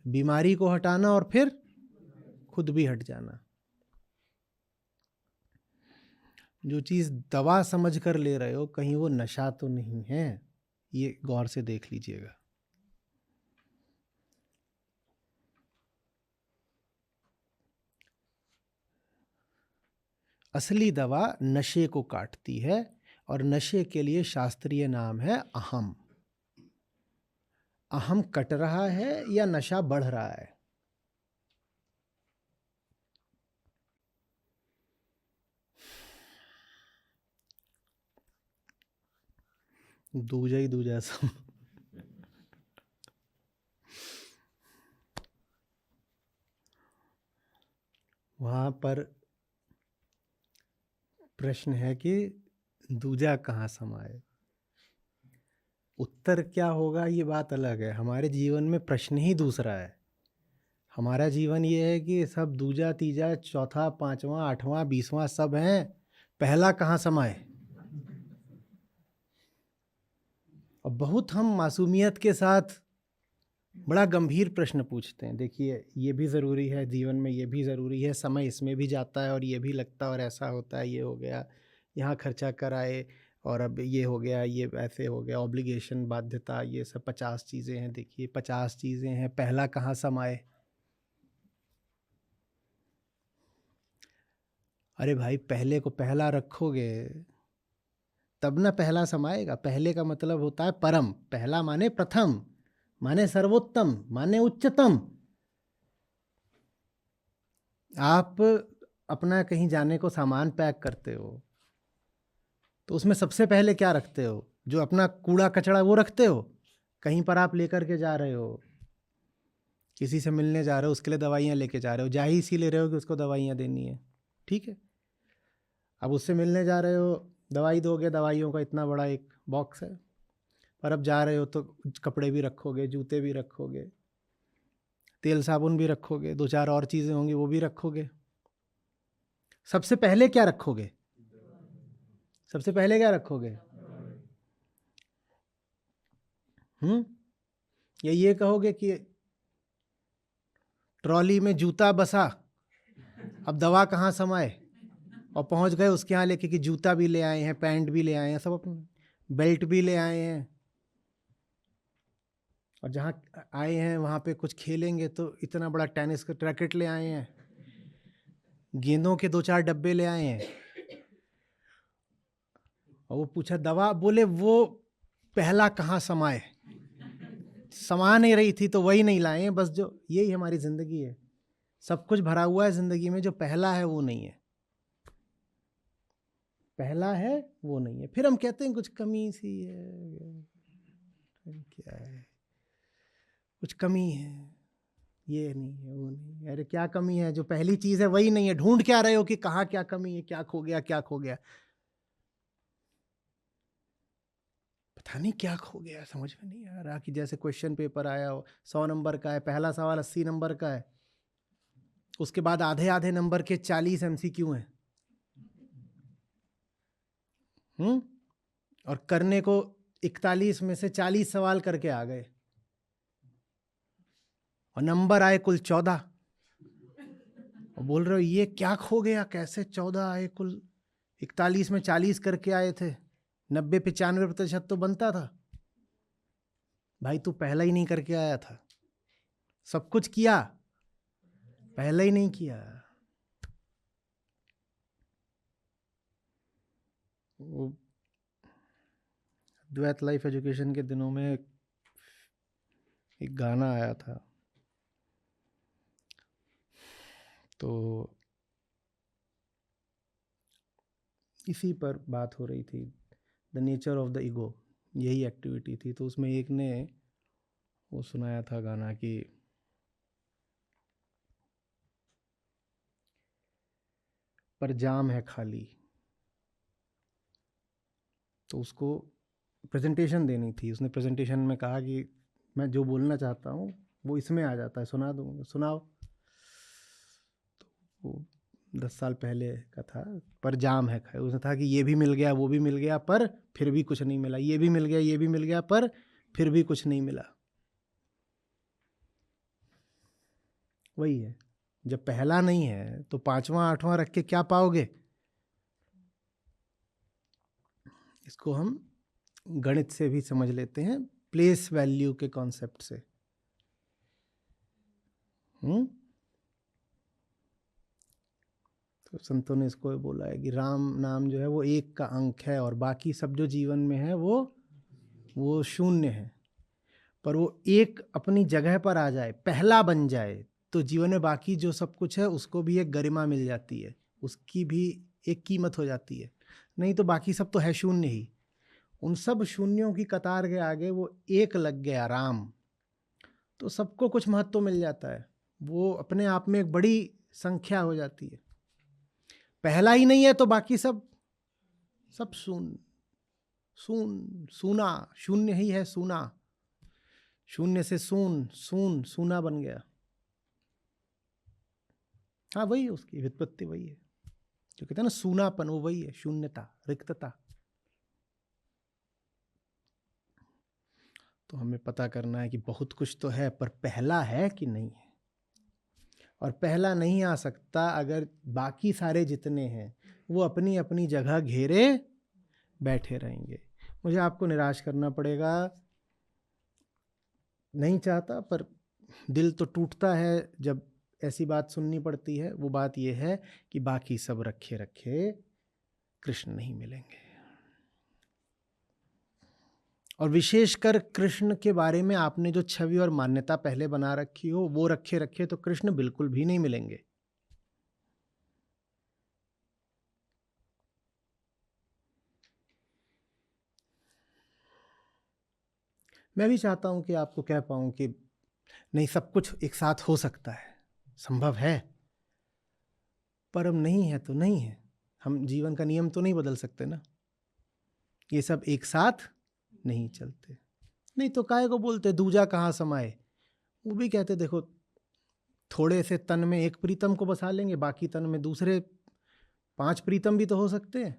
बीमारी को हटाना और फिर खुद भी हट जाना। जो चीज़ दवा समझ कर ले रहे हो कहीं वो नशा तो नहीं है, ये गौर से देख लीजिएगा। असली दवा नशे को काटती है और नशे के लिए शास्त्रीय नाम है अहम। अहम कट रहा है या नशा बढ़ रहा है? दूजा ही दूजा सब। वहां पर प्रश्न है कि दूजा कहाँ समाए। उत्तर क्या होगा ये बात अलग है, हमारे जीवन में प्रश्न ही दूसरा है। हमारा जीवन ये है कि सब दूजा तीजा चौथा पांचवा आठवां 20वां सब हैं, पहला कहाँ समाए। और बहुत हम मासूमियत के साथ बड़ा गंभीर प्रश्न पूछते हैं। देखिए ये भी ज़रूरी है जीवन में, ये भी ज़रूरी है, समय इसमें भी जाता है और ये भी लगता है और ऐसा होता है, ये हो गया, यहाँ खर्चा कराए और अब ये हो गया, ये ऐसे हो गया, ऑब्लिगेशन, बाध्यता, ये सब 50 चीज़ें हैं। देखिए 50 चीज़ें हैं, पहला कहाँ समाए। अरे भाई, पहले को पहला रखोगे तब ना पहला समाएगा। पहले का मतलब होता है परम। पहला माने प्रथम, माने सर्वोत्तम, माने उच्चतम। आप अपना कहीं जाने को सामान पैक करते हो तो उसमें सबसे पहले क्या रखते हो? जो अपना कूड़ा कचड़ा वो रखते हो। कहीं पर आप लेकर के जा रहे हो, किसी से मिलने जा रहे हो, उसके लिए दवाइयाँ लेके जा रहे हो, जा ही इसी ले रहे हो कि उसको दवाइयाँ देनी है, ठीक है। अब उससे मिलने जा रहे हो, दवाई दोगे, दवाइयों का इतना बड़ा एक बॉक्स है, पर अब जा रहे हो तो कपड़े भी रखोगे, जूते भी रखोगे, तेल साबुन भी रखोगे, 2-4 और चीज़ें होंगी वो भी रखोगे। सबसे पहले क्या रखोगे? सबसे पहले क्या रखोगे? या ये कहोगे कि ट्रॉली में जूता बसा, अब दवा कहाँ समाए, और पहुंच गए उसके यहाँ लेके कि जूता भी ले आए हैं, पैंट भी ले आए हैं, सब अपने बेल्ट भी ले आए हैं, और जहाँ आए हैं वहाँ पे कुछ खेलेंगे तो इतना बड़ा टेनिस का रैकेट ले आए हैं, गेंदों के 2-4 डब्बे ले आए हैं। और वो पूछा दवा, बोले वो पहला कहाँ समाए, समा नहीं रही थी तो वही नहीं लाए हैं। बस जो यही हमारी ज़िंदगी है, सब कुछ भरा हुआ है ज़िंदगी में, जो पहला है वो नहीं है। पहला है वो नहीं है, फिर हम कहते हैं कुछ कमी सी है, क्या है, कुछ कमी है, ये नहीं है, वो नहीं है। अरे क्या कमी है? जो पहली चीज़ है वही नहीं है। ढूंढ क्या रहे हो कि कहाँ क्या कमी है, क्या खो गया, क्या खो गया? पता नहीं क्या खो गया, समझ में नहीं आ रहा। कि जैसे क्वेश्चन पेपर आया हो, 100 नंबर का है, पहला सवाल 80 नंबर का है, उसके बाद आधे आधे नंबर के 40 MCQ हैं, और करने को 41 में से 40 सवाल करके आ गए, और नंबर आए कुल 14, और बोल रहे हो ये क्या खो गया, कैसे 14 आए? कुल 41 में 40 करके आए थे, 90-95% तो बनता था। भाई तू पहला ही नहीं करके आया था, सब कुछ किया, पहले ही नहीं किया। वो द्वैत लाइफ एजुकेशन के दिनों में एक गाना आया था, तो इसी पर बात हो रही थी, the nature of the ego, यही एक्टिविटी थी। तो उसमें एक ने वो सुनाया था गाना कि पर जाम है खाली। तो उसको प्रेजेंटेशन देनी थी, उसने प्रेजेंटेशन में कहा कि मैं जो बोलना चाहता हूँ वो इसमें आ जाता है, सुना दूँगा, सुनाओ। तो वो 10 साल पहले का था, पर जाम है खाली। उसने था कि ये भी मिल गया, वो भी मिल गया, पर फिर भी कुछ नहीं मिला, ये भी मिल गया, ये भी मिल गया, पर फिर भी कुछ नहीं मिला। वही है, जब पहला नहीं है तो 5वां 8वां रख के क्या पाओगे? इसको हम गणित से भी समझ लेते हैं, प्लेस वैल्यू के कॉन्सेप्ट से। तो संतों ने इसको बोला है कि राम नाम जो है वो 1 का अंक है, और बाकी सब जो जीवन में है वो 0 है। पर वो 1 अपनी जगह पर आ जाए, पहला बन जाए, तो जीवन में बाकी जो सब कुछ है उसको भी एक गरिमा मिल जाती है, उसकी भी एक कीमत हो जाती है। नहीं तो बाकी सब तो है 0 ही। उन सब शून्यों की कतार के आगे वो 1 लग गया, राम, तो सबको कुछ महत्व मिल जाता है। वो अपने आप में एक बड़ी संख्या हो जाती है। पहला ही नहीं है तो बाकी सब शून्य, सूना, 0 ही है, सूना, 0 से सूना बन गया। हाँ, वही उसकी व्युत्पत्ति वही है, जो कहते हैं ना सूनापन, वो वही है, शून्यता, रिक्तता। तो हमें पता करना है कि बहुत कुछ तो है, पर पहला है कि नहीं है। और पहला नहीं आ सकता अगर बाकी सारे जितने हैं वो अपनी अपनी जगह घेरे बैठे रहेंगे। मुझे आपको निराश करना पड़ेगा, नहीं चाहता, पर दिल तो टूटता है जब ऐसी बात सुननी पड़ती है, वो बात ये है कि बाकी सब रखे रखे कृष्ण नहीं मिलेंगे। और विशेषकर कृष्ण के बारे में आपने जो छवि और मान्यता पहले बना रखी हो, वो रखे रखे तो कृष्ण बिल्कुल भी नहीं मिलेंगे। मैं भी चाहता हूं कि आपको कह पाऊं कि नहीं, सब कुछ एक साथ हो सकता है, संभव है, पर अब नहीं है तो नहीं है। हम जीवन का नियम तो नहीं बदल सकते ना, ये सब एक साथ नहीं चलते। नहीं तो काहे को बोलते दूजा कहाँ समाए। वो भी कहते देखो, थोड़े से तन में एक प्रीतम को बसा लेंगे, बाकी तन में दूसरे 5 प्रीतम भी तो हो सकते हैं।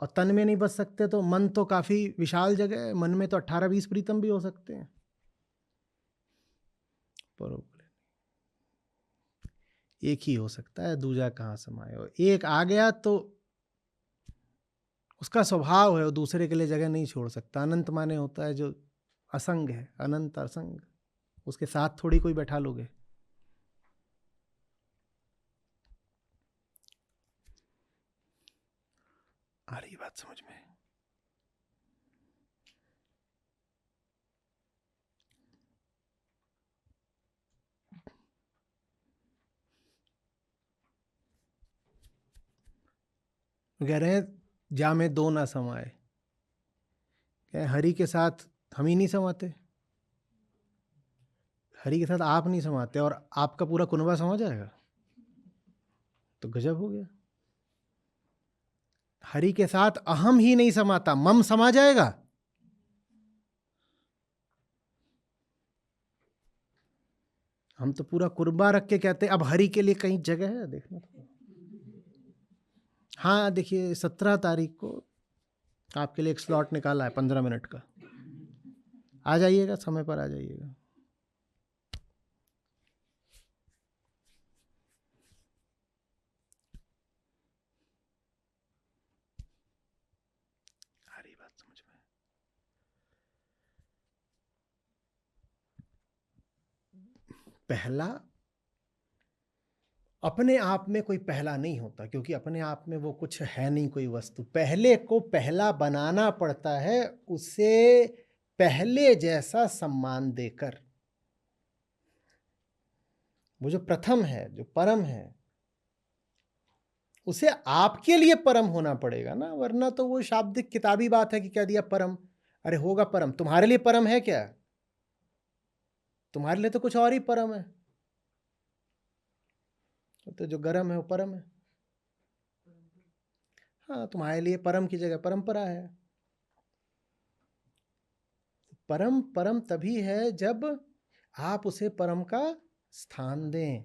और तन में नहीं बच सकते तो मन तो काफी विशाल जगह है, मन में तो 18-20 प्रीतम भी हो सकते हैं। पर एक ही हो सकता है, दूजा कहाँ समाए। और एक आ गया तो उसका स्वभाव है, वो दूसरे के लिए जगह नहीं छोड़ सकता। अनंत माने होता है जो असंग है, अनंत असंग, उसके साथ थोड़ी कोई बैठा लोगे। आ रही बात समझ में? कह रहे हैं जा में दो ना समाए, क्या हरि के साथ हम ही नहीं समाते, हरि के साथ आप नहीं समाते और आपका पूरा कुनबा समा जाएगा तो गजब हो गया। हरि के साथ अहम ही नहीं समाता, मम समा जाएगा। हम तो पूरा कुर्बा रख के कहते अब हरि के लिए कहीं जगह है, देखना तो। हाँ देखिए 17 तारीख को आपके लिए एक स्लॉट निकाला है 15 मिनट का, आ जाइएगा, समय पर आ जाइएगा। आ रही बात समझ में? पहला अपने आप में कोई पहला नहीं होता, क्योंकि अपने आप में वो कुछ है नहीं कोई वस्तु। पहले को पहला बनाना पड़ता है, उसे पहले जैसा सम्मान देकर। वो जो प्रथम है, जो परम है, उसे आपके लिए परम होना पड़ेगा ना, वरना तो वो शाब्दिक किताबी बात है कि कह दिया परम। अरे होगा परम, तुम्हारे लिए परम है क्या? तुम्हारे लिए तो कुछ और ही परम है। तो जो गरम है वो परम है। हाँ, तुम्हारे लिए परम की जगह परंपरा है। परम परम तभी है जब आप उसे परम का स्थान दें।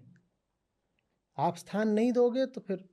आप स्थान नहीं दोगे तो फिर